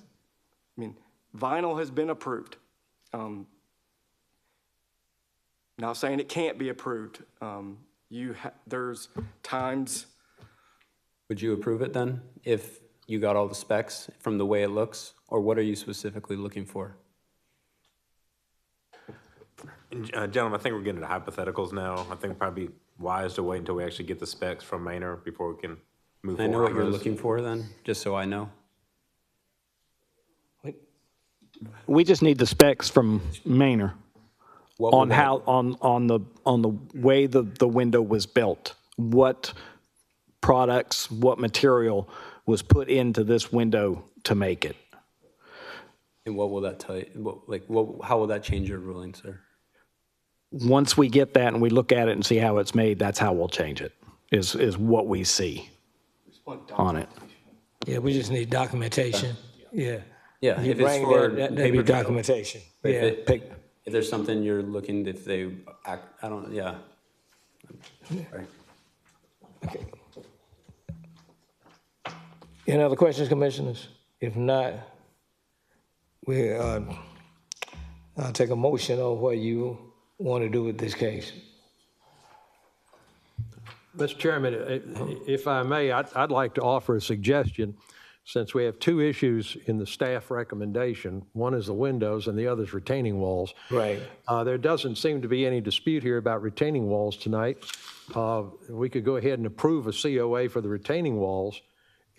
vinyl has been approved. Not saying it can't be approved. There's times. Would you approve it then if you got all the specs from the way it looks, or what are you specifically looking for? Gentlemen, I think we're getting into hypotheticals now. I think probably wise to wait until we actually get the specs from Manor before we can move forward. I know what you're on this. looking for then, just so I know. We just need the specs from Manor on how on the way the window was built. What products, what material was put into this window to make it? And what will that tell you? How will that change your ruling, sir? Once we get that and we look at it and see how it's made, that's how we'll change it, is what we see on it. Yeah, we just need documentation. Yeah. Yeah, You if it's bring for that paper be trail. documentation. If Yeah. if there's something you're looking, if they act, yeah. Right. Okay. Any other questions, commissioners? If not, I'll take a motion on what you want to do with this case. Mr. Chairman, if I may, I'd like to offer a suggestion. Since we have 2 issues in the staff recommendation, one is the windows and the other is retaining walls. Right. There doesn't seem to be any dispute here about retaining walls tonight. We could go ahead and approve a COA for the retaining walls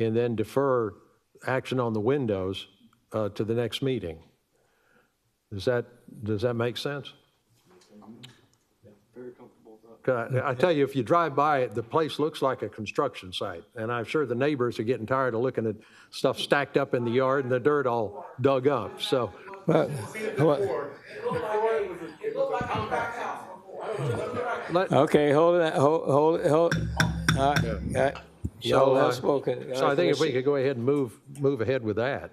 and then defer action on the windows to the next meeting. Does that make sense? Very comfortable with that. I tell you, if you drive by it, the place looks like a construction site. And I'm sure the neighbors are getting tired of looking at stuff stacked up in the yard and the dirt all dug up, so. But, okay, hold it, hold it. All right. Y'all have spoken. So I think if we could go ahead and move ahead with that.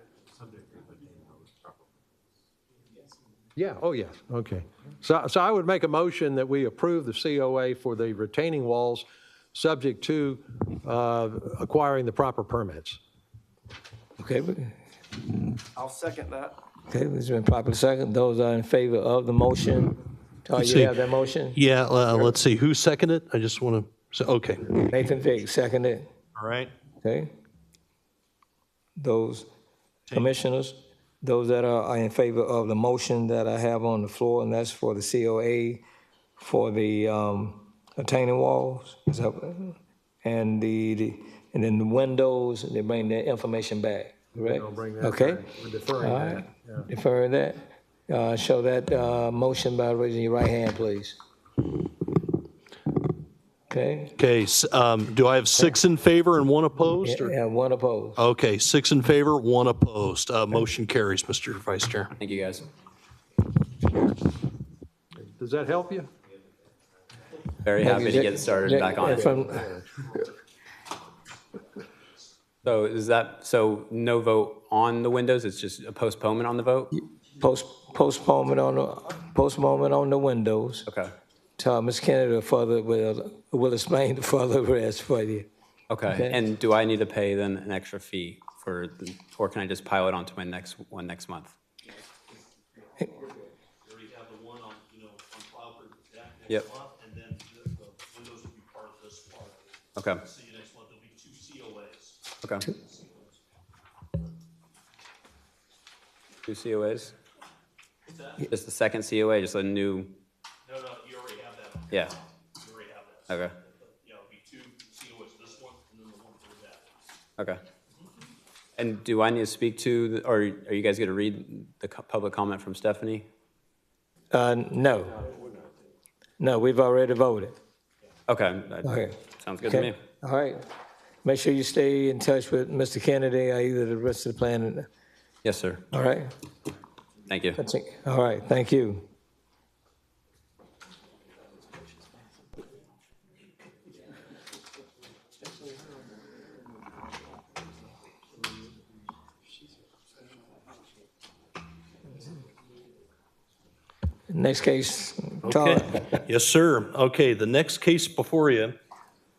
Yeah, oh, yes, okay. So I would make a motion that we approve the COA for the retaining walls, subject to acquiring the proper permits. Okay, I'll second that. okay, it's been properly second. Those are in favor of the motion. Todd, you have that motion? Yeah, let's see, who seconded it? I just want to, okay. Nathan Vick, seconded. All right. Okay. Those commissioners, those that are in favor of the motion that I have on the floor, and that's for the COA for the retaining walls, is that, and and then the windows, they bring their information back, correct? I'll bring that Okay. back. We're deferring All that. right. Yeah. Deferring that. Show that motion by raising your right hand, please. Okay. Okay, do I have 6 in favor and 1 opposed? or- Yeah, one opposed. Okay, 6 in favor, 1 opposed. Motion carries, Mr. Vice Chair. Thank you, guys. Does that help you? Very happy to get started back on it. So is that, so no vote on the windows, it's just a postponement on the vote? Postponement on the windows. Okay. Ms. Kennedy will explain the further rest for you. Okay, and do I need to pay then an extra fee for, or can I just pile it onto my next one next month? Yep. And then the windows will be part of this part. Okay. See you next month. There'll be 2 COAs. Okay. 2 COAs? Just the second COA, just a new? No, you already have that. Yeah. You already have that. Okay. Yeah, it'll be 2 COAs, this one and then the one for that. Okay. And do I need to speak to, or are you guys going to read the public comment from Stephanie? No. No, we've already voted. Okay. Okay. Sounds good to me. All right. Make sure you stay in touch with Mr. Kennedy or either the rest of the plan. Yes, sir. All right. Thank you. All right, thank you. Next case, Todd. Okay. Yes, sir. Okay, the next case before you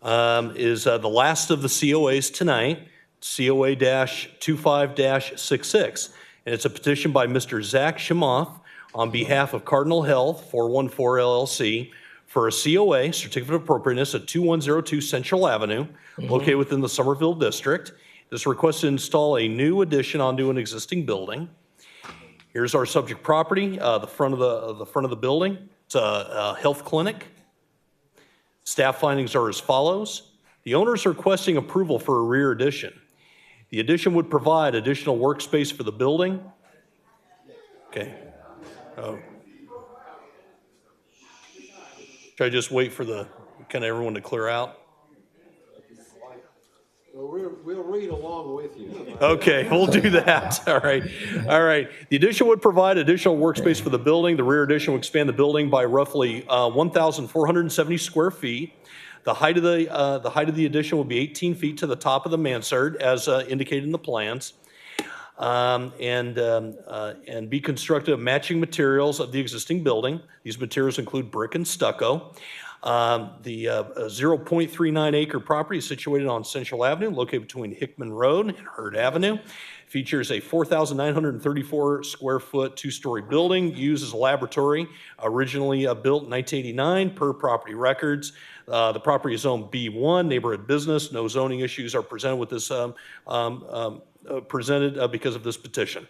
is the last of the COAs tonight, COA-25-66. And it's a petition by Mr. Zach Shamoff on behalf of Cardinal Health 414 LLC for a COA, Certificate of Appropriateness, at 2102 Central Avenue, located within the Somerville District. This request to install a new addition onto an existing building. Here's our subject property, the front of the building. It's a health clinic. Staff findings are as follows. The owners are requesting approval for a rear addition. The addition would provide additional workspace for the building. Okay. Should I just wait for kind of everyone to clear out? We'll read along with you. Okay, we'll do that. All right. All right. The addition would provide additional workspace for the building. The rear addition would expand the building by roughly 1,470 square feet. The height of the addition will be 18 feet to the top of the mansard, as indicated in the plans, and be constructed of matching materials of the existing building. These materials include brick and stucco. The 0.39 acre property is situated on Central Avenue, located between Hickman Road and Hurd Avenue. Features a 4,934 square foot 2-story building used as a laboratory, originally built in 1989 per property records. The property is zoned B1, neighborhood business. No zoning issues are presented with this because of this petition.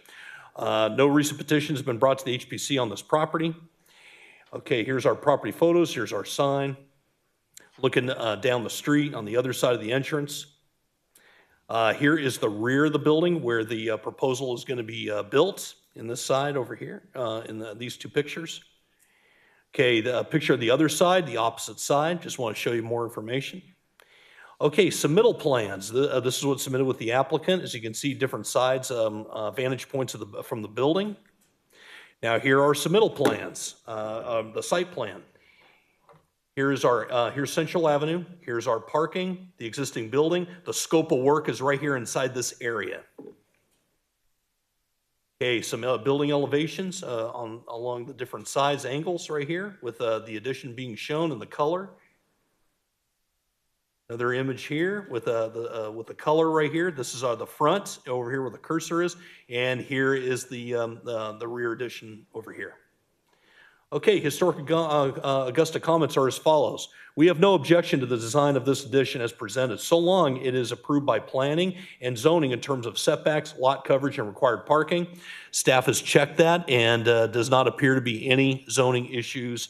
No recent petition has been brought to the HPC on this property. Okay, here's our property photos. Here's our sign. Looking down the street on the other side of the entrance. Here is the rear of the building where the proposal is going to be built in this side over here in these 2 pictures. Okay, the picture of the other side, the opposite side, just want to show you more information. Okay, submittal plans. This is what's submitted with the applicant. As you can see, different sides, vantage points from the building. Now here are submittal plans, the site plan. Here's Central Avenue. Here's our parking, the existing building. The scope of work is right here inside this area. Okay, some building elevations along the different size angles right here with the addition being shown in the color. Another image here with the color right here. This is the front over here where the cursor is, and here is the rear addition over here. Okay, Historic Augusta comments are as follows. We have no objection to the design of this addition as presented, so long it is approved by planning and zoning in terms of setbacks, lot coverage, and required parking. Staff has checked that and does not appear to be any zoning issues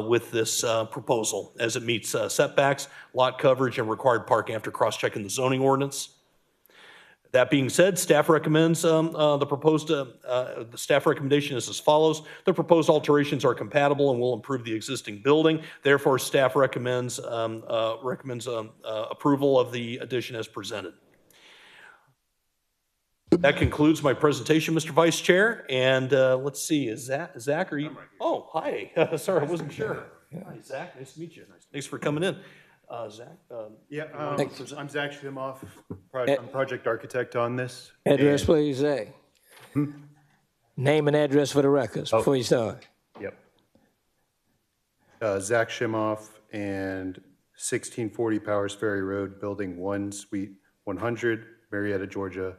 with this proposal, as it meets setbacks, lot coverage, and required parking after cross-checking the zoning ordinance. That being said, staff recommends the staff recommendation is as follows. The proposed alterations are compatible and will improve the existing building. Therefore, staff recommends approval of the addition as presented. That concludes my presentation, Mr. Vice Chair. And let's see, is Zach, are you? Oh, hi. Sorry, I wasn't sure. Hi, Zach. Nice to meet you. Thanks for coming in. Zach? I'm Zach Schimoff. I'm project architect on this. Address, please, Zach. Name and address for the records before you start. Yep. Zach Schimoff and 1640 Powers Ferry Road, Building 1, Suite 100, Marietta, Georgia,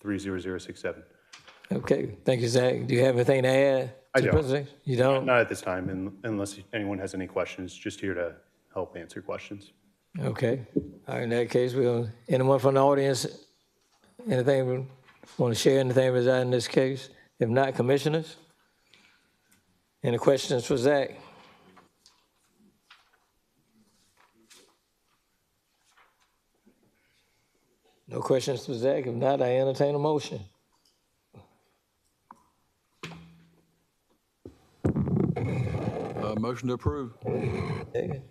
30067. Okay, thank you, Zach. Do you have anything to add? I don't. Presentation? You don't? Not at this time, unless anyone has any questions. Just here to help answer questions. Okay. All right, in that case, anyone from the audience, anything, want to share anything regarding this case? If not, commissioners? Any questions for Zach? No questions for Zach? If not, I entertain a motion. Motion to approve. Okay.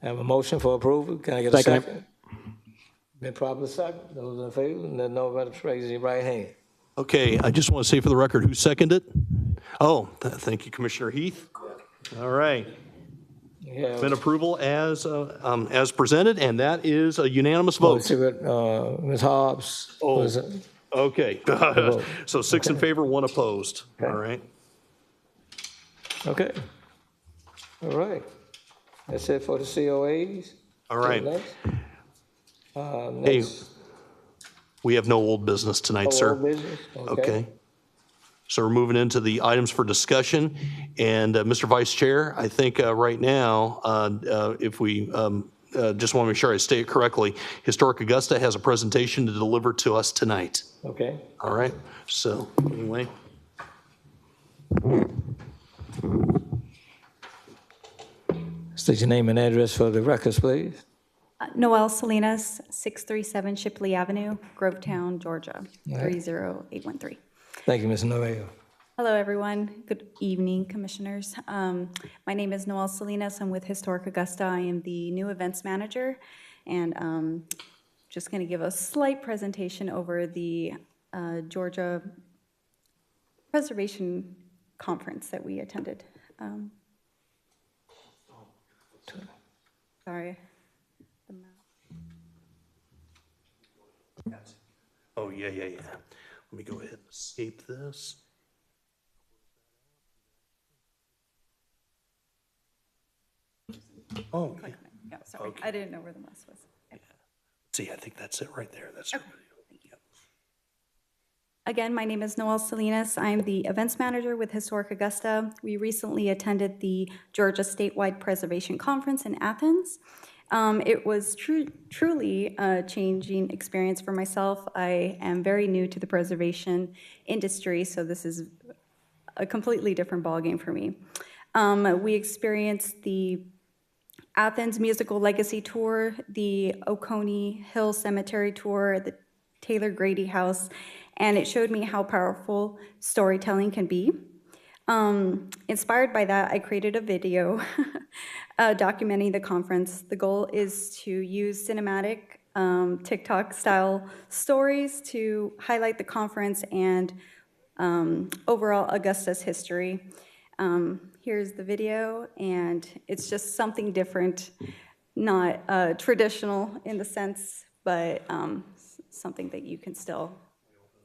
I have a motion for approval. Can I get a second? Been properly second. Those in favor, let nobody raise your right hand. Okay, I just want to say for the record, who seconded it? Oh, thank you, Commissioner Heath. All right. Been approval as presented, and that is a unanimous vote. Ms. Hobbs. Oh, okay. So 6 in favor, 1 opposed. All right. Okay. All right. That's it for the COAs. All right. Next. Hey, we have no old business tonight, sir. Old business? Okay. So we're moving into the items for discussion. And Mr. Vice Chair, I think right now, if we just want to make sure I state it correctly, Historic Augusta has a presentation to deliver to us tonight. Okay. All right. So anyway. State your name and address for the records, please. Noelle Salinas, 637 Shipley Avenue, Grovetown, Georgia, 30813. Thank you, Ms. Noel. Hello, everyone. Good evening, commissioners. My name is Noelle Salinas. I'm with Historic Augusta. I am the new events manager, and just going to give a slight presentation over the Georgia Preservation Conference that we attended. Sorry. Oh, yeah. Let me go ahead and escape this. Oh, yeah. Yeah, sorry. Okay. I didn't know where the mouse was. Yeah. See, I think that's it right there. That's okay. Again, my name is Noelle Salinas. I'm the events manager with Historic Augusta. We recently attended the Georgia Statewide Preservation Conference in Athens. It was truly a changing experience for myself. I am very new to the preservation industry, so this is a completely different ballgame for me. We experienced the Athens Musical Legacy Tour, the Oconee Hill Cemetery Tour, the Taylor Grady House, and it showed me how powerful storytelling can be. Inspired by that, I created a video documenting the conference. The goal is to use cinematic TikTok-style stories to highlight the conference and overall Augusta's history. Here's the video, and it's just something different, not traditional in the sense, but something that you can still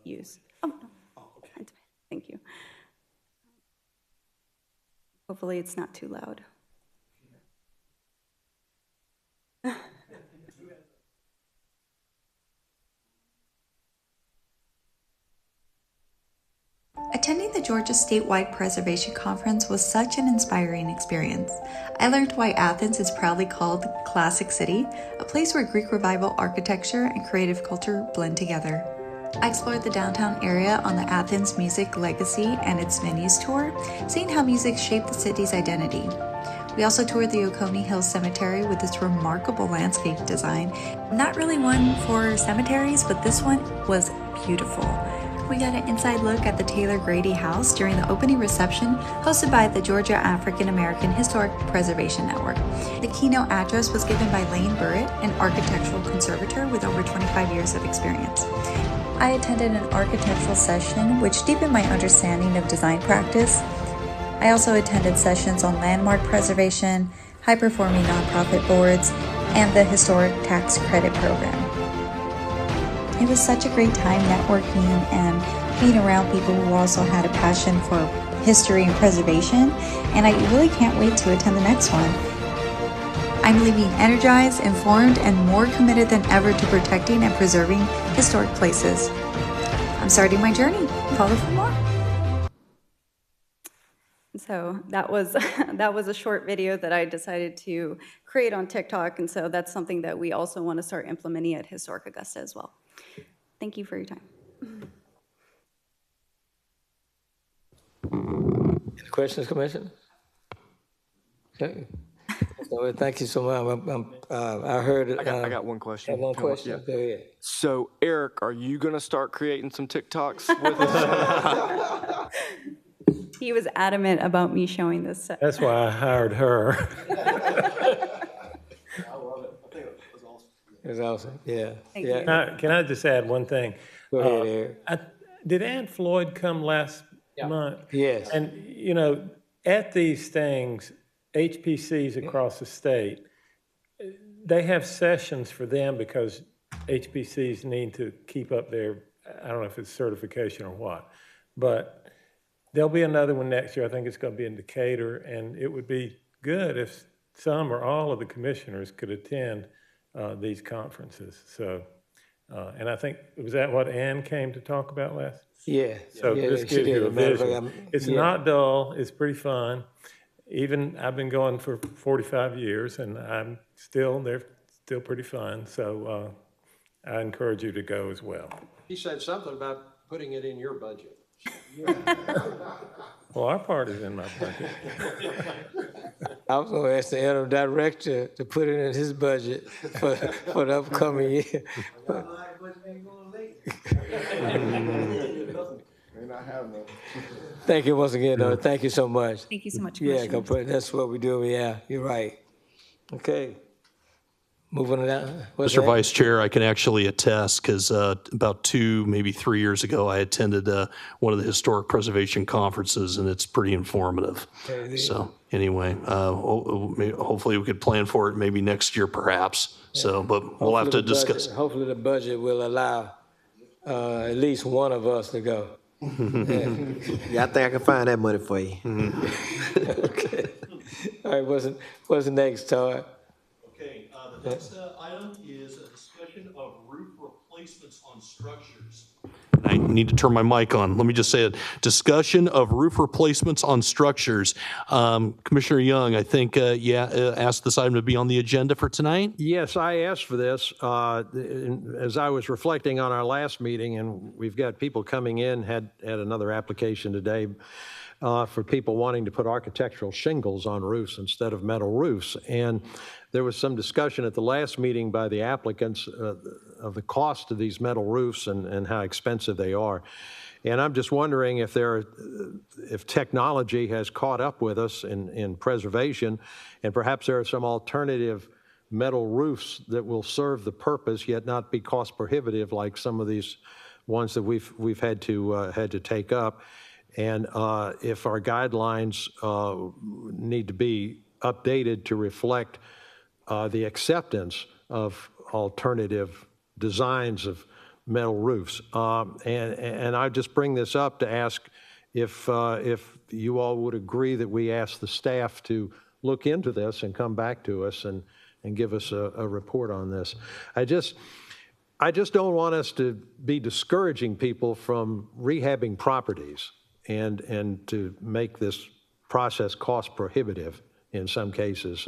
use. Oh, no. Thank you. Hopefully it's not too loud. Attending the Georgia Statewide Preservation Conference was such an inspiring experience. I learned why Athens is proudly called the Classic City, a place where Greek Revival architecture and creative culture blend together. I explored the downtown area on the Athens Music Legacy and its Venues tour, seeing how music shaped the city's identity. We also toured the Oconee Hills Cemetery with its remarkable landscape design. Not really one for cemeteries, but this one was beautiful. We got an inside look at the Taylor Grady House during the opening reception hosted by the Georgia African American Historic Preservation Network. The keynote address was given by Lane Burritt, an architectural conservator with over 25 years of experience. I attended an architectural session which deepened my understanding of design practice. I also attended sessions on landmark preservation, high-performing nonprofit boards, and the Historic Tax Credit Program. It was such a great time networking and being around people who also had a passion for history and preservation, and I really can't wait to attend the next one. I'm leaving energized, informed, and more committed than ever to protecting and preserving historic places. I'm starting my journey. Follow for more. So that was a short video that I decided to create on TikTok, and so that's something that we also want to start implementing at Historic Augusta as well. Thank you for your time. Any questions, Commissioner? Okay. So, thank you so much. I heard it. I got one question. One question. Yeah. Go ahead. So, Eric, are you going to start creating some TikToks with us? He was adamant about me showing this. That's why I hired her. It was awesome. Yeah. Thank Yeah. you. Can I just add one thing? Go ahead, Eric. Did Aunt Floyd come last month? Yes. And, you know, at these things, HPCs across the state, they have sessions for them because HPCs need to keep up their, I don't know if it's certification or what, but there'll be another one next year. I think it's going to be in Decatur, and it would be good if some or all of the commissioners could attend these conferences. So, and I think, was that what Ann came to talk about last? Yeah. So yeah, this she gives did. you a Matter of fact, vision. It's not dull, it's pretty fun. Even, I've been going for 45 years, and they're still pretty fun. So I encourage you to go as well. He said something about putting it in your budget. Well, our part is in my budget. I was going to ask the interim director to put it in his budget for the upcoming year. Thank you once again, though. Thank you so much. Thank you so much, Yeah, Commissioner. that's what we do. Yeah, you're right. Okay. Moving on down. What's Mr. that? Vice Chair, I can actually attest because about 2, maybe 3 years ago, I attended one of the historic preservation conferences, and it's pretty informative. Okay, So anyway, hopefully we could plan for it maybe next year, perhaps. So, but we'll have to Hopefully the budget- discuss. Hopefully the budget will allow at least one of us to go. Yeah, I think I can find that money for you. Okay. All right, what's the next, Todd? Okay, the next item is a discussion of roof replacements on structures. I need to turn my mic on. Let me just say it. Discussion of roof replacements on structures. Commissioner Young, I think, asked this item to be on the agenda for tonight. Yes, I asked for this as I was reflecting on our last meeting, and we've got people coming in, had another application today for people wanting to put architectural shingles on roofs instead of metal roofs. And there was some discussion at the last meeting by the applicants of the cost of these metal roofs and how expensive they are. And I'm just wondering if if technology has caught up with us in preservation, and perhaps there are some alternative metal roofs that will serve the purpose yet not be cost prohibitive like some of these ones that we've had to take up. And if our guidelines need to be updated to reflect the acceptance of alternative designs of metal roofs. And I just bring this up to ask if you all would agree that we ask the staff to look into this and come back to us and give us a report on this. I just don't want us to be discouraging people from rehabbing properties and to make this process cost prohibitive in some cases.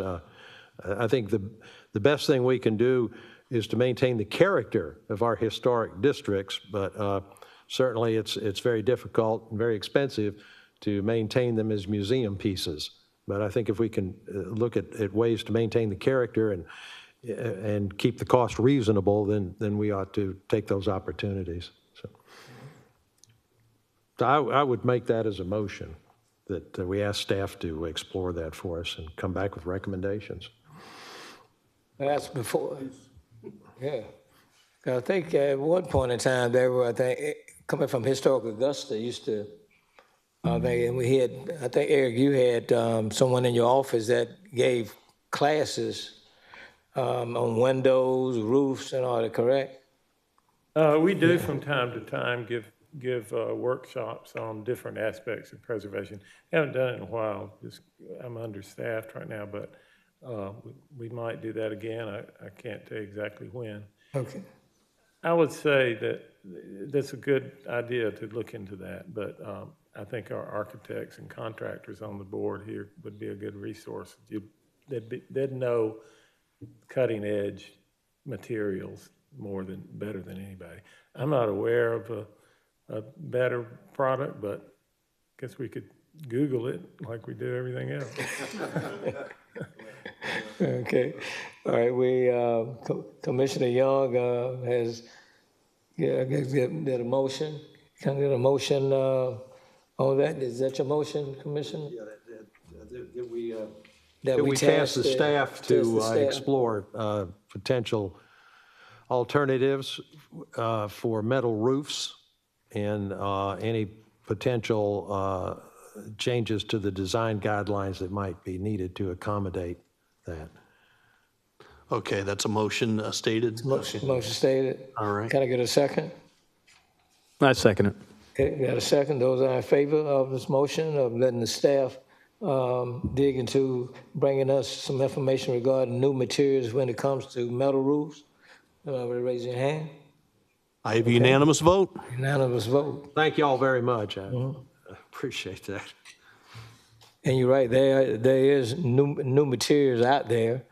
I think the best thing we can do is to maintain the character of our historic districts, but certainly it's very difficult and very expensive to maintain them as museum pieces. But I think if we can look at ways to maintain the character and keep the cost reasonable, then we ought to take those opportunities. So I would make that as a motion, that we ask staff to explore that for us and come back with recommendations. That's before, yeah. I think at one point in time, there were, I think, coming from Historic Augusta, used to, I think, Eric, you had someone in your office that gave classes on windows, roofs, and all that, correct? We do from time to time give workshops on different aspects of preservation. Haven't done it in a while. I'm understaffed right now, but we might do that again. I can't tell you exactly when. Okay. I would say that that's a good idea to look into that, but I think our architects and contractors on the board here would be a good resource. They'd know cutting edge materials better than anybody. I'm not aware of a better product, but I guess we could Google it like we do everything else. Okay. All right. Commissioner Young has did a motion. Can I get a motion on that? Is that your motion, Commissioner? Yeah, that we task the staff to explore potential alternatives for metal roofs and any potential changes to the design guidelines that might be needed to accommodate that. Okay, that's a motion stated? Motion stated. All right. Can I get a second? I second it. Okay, got a second. Those are in favor of this motion of letting the staff dig into bringing us some information regarding new materials when it comes to metal roofs? Raise your hand. I have a unanimous vote. Unanimous vote. Thank you all very much. I appreciate that. And you're right, there is new materials out there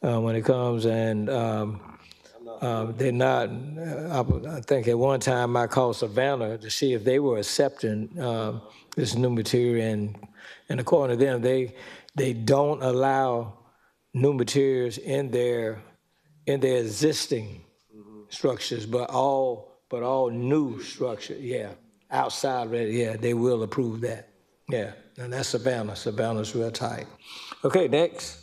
when it comes, and they're not, I think at one time I called Savannah to see if they were accepting this new material, and according to them, they don't allow new materials in their existing structures, but all new structure, yeah, outside, yeah, they will approve that, yeah, and that's Savannah. Savannah's real tight. Okay, next.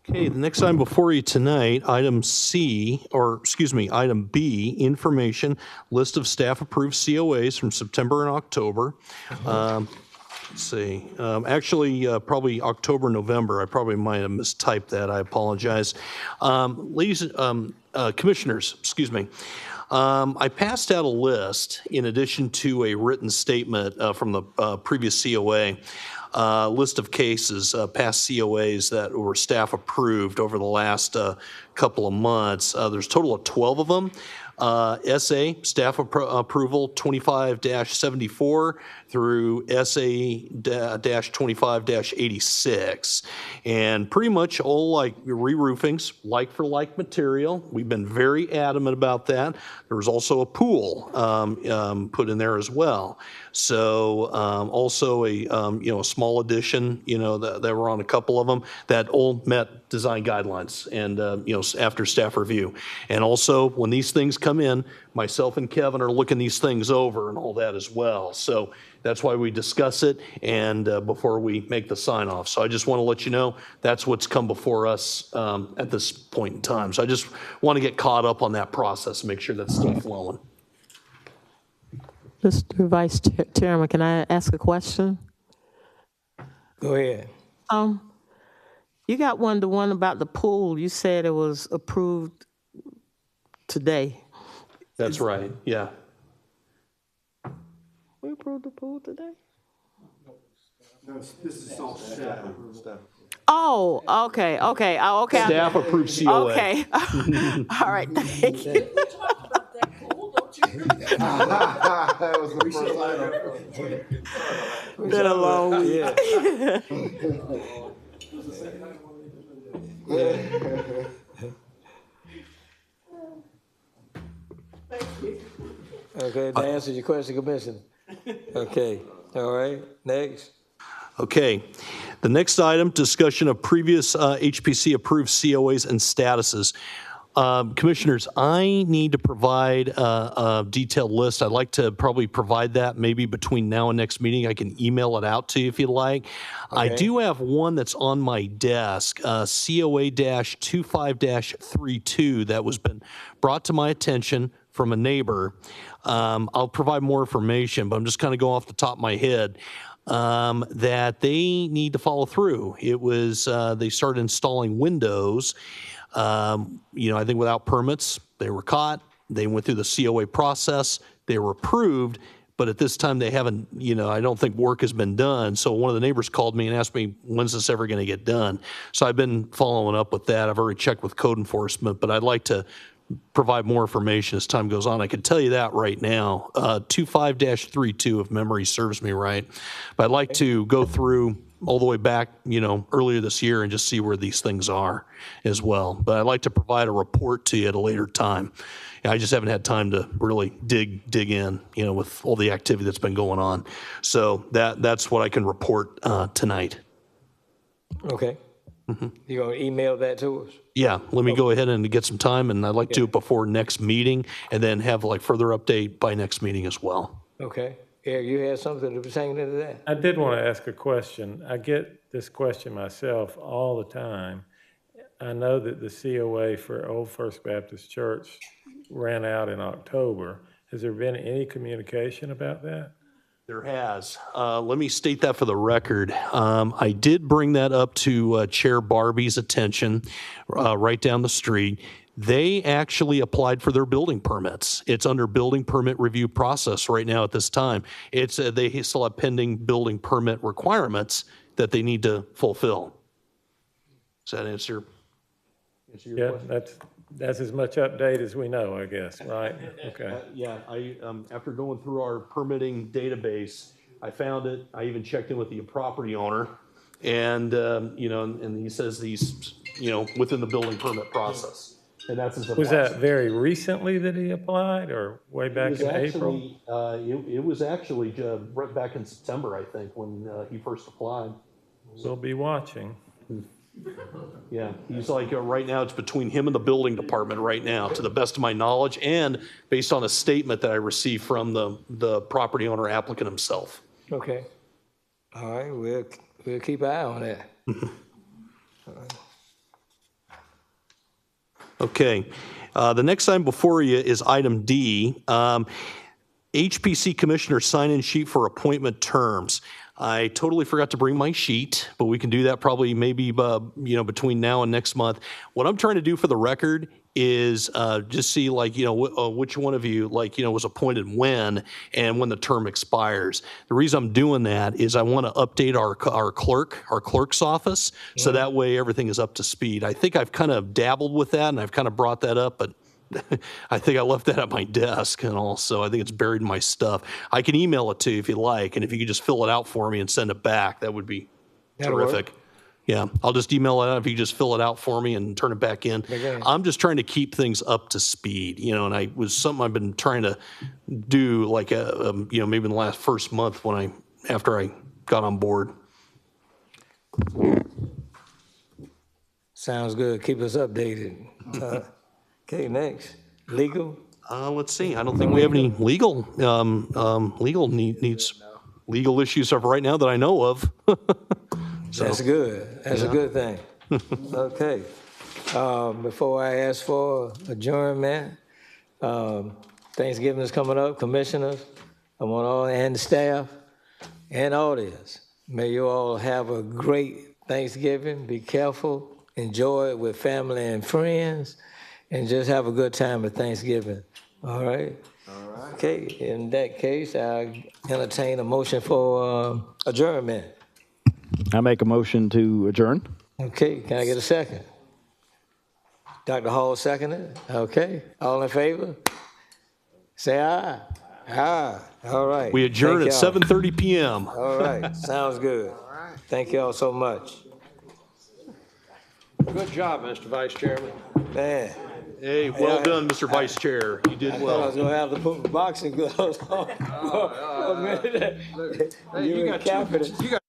Okay, the next item before you tonight, item B, information, list of staff-approved COAs from September and October. Let's see, actually, probably October, November. I probably might have mistyped that. I apologize. Commissioners, excuse me. I passed out a list in addition to a written statement from the previous COA. List of cases, past COAs that were staff approved over the last couple of months. There's a total of 12 of them. SA, staff approval 25-74 through SA-25-86. And pretty much all like re-roofings, like for like material. We've been very adamant about that. There was also a pool put in there as well. So also a small addition, that were on a couple of them that all met design guidelines and, after staff review. And also, when these things come in, myself and Kevin are looking these things over and all that as well. So that's why we discuss it and before we make the sign off. So I just want to let you know that's what's come before us at this point in time. So I just want to get caught up on that process and make sure that's still flowing. Mr. Vice Chairman, can I ask a question? Go ahead. You got the one about the pool. You said it was approved today. That's right, yeah. We approved the pool today? No, this is all staff. Oh, okay. Oh, okay. Staff approved COA. Okay. All right, thank you. That was the first item. Been a long week. Okay, that answers your question, Commissioner. Okay, all right, next. Okay, the next item, discussion of previous HPC approved COAs and statuses. Commissioners, I need to provide a detailed list. I'd like to probably provide that maybe between now and next meeting. I can email it out to you if you'd like. I do have one that's on my desk, COA-25-32, that was been brought to my attention from a neighbor. I'll provide more information, but I'm just kind of going off the top of my head. That they need to follow through. It was, they started installing windows, I think without permits. They were caught. They went through the COA process. They were approved, but at this time they haven't, I don't think work has been done. So one of the neighbors called me and asked me, when's this ever going to get done? So I've been following up with that. I've already checked with code enforcement, but I'd like to provide more information as time goes on. I can tell you that right now, 25-32 if memory serves me right. But I'd like to go through all the way back, earlier this year and just see where these things are as well. But I'd like to provide a report to you at a later time. I just haven't had time to really dig in, with all the activity that's been going on. So that's what I can report tonight. Okay. You gonna email that to us? Yeah, let me go ahead and get some time, and I'd like to do it before next meeting, and then have further update by next meeting as well. Okay. Eric, you had something to pertain to that? I did want to ask a question. I get this question myself all the time. I know that the COA for Old First Baptist Church ran out in October. Has there been any communication about that? There has. Let me state that for the record. I did bring that up to Chair Barbie's attention right down the street. They actually applied for their building permits. It's under building permit review process right now at this time. It's they still have pending building permit requirements that they need to fulfill. Does that answer your question? That's as much update as we know, I guess, right? Okay. Yeah, I after going through our permitting database, I found it. I even checked in with the property owner, and and he says he's within the building permit process, and that's his. Was that very recently that he applied, or way back in April? It was actually right back in September, I think, when he first applied. We'll be watching. Yeah, he's like, right now it's between him and the building department right now, to the best of my knowledge, and based on a statement that I received from the property owner applicant himself. Okay. All right, we'll keep an eye on that. Okay, the next item before you is item D, HPC Commissioner sign-in sheet for appointment terms. I totally forgot to bring my sheet, but we can do that probably maybe between now and next month. What I'm trying to do for the record is just see which one of you was appointed when and when the term expires. The reason I'm doing that is I want to update our clerk's office, so that way everything is up to speed. I think I've kind of dabbled with that and I've kind of brought that up, but I think I left that at my desk, and also I think it's buried in my stuff. I can email it to you if you like, and if you could just fill it out for me and send it back, that would be terrific. Yeah, I'll just email it out if you just fill it out for me and turn it back in. Okay. I'm just trying to keep things up to speed, and I was something I've been trying to do maybe in the last first month after I got on board. Sounds good. Keep us updated. Okay, next. Legal? Let's see. I don't think we have any legal needs legal issues of right now that I know of. So, That's good. That's a good thing. Okay. Before I ask for adjournment, Thanksgiving is coming up. Commissioners, I want all, and the staff and audience, may you all have a great Thanksgiving. Be careful. Enjoy it with family and friends, and just have a good time at Thanksgiving. All right? All right. Okay, in that case, I entertain a motion for adjournment. I make a motion to adjourn. Okay, can I get a second? Dr. Hall seconded. Okay, all in favor? Say aye. Aye. All right. we adjourn at Thank y'all. 7:30 p.m. All right, sounds good. Thank y'all so much. Good job, Mr. Vice Chairman. Man. Hey, well done, Mr. Vice Chair. You did I thought I well. was gonna have to put my boxing gloves on. For a minute. Hey, you got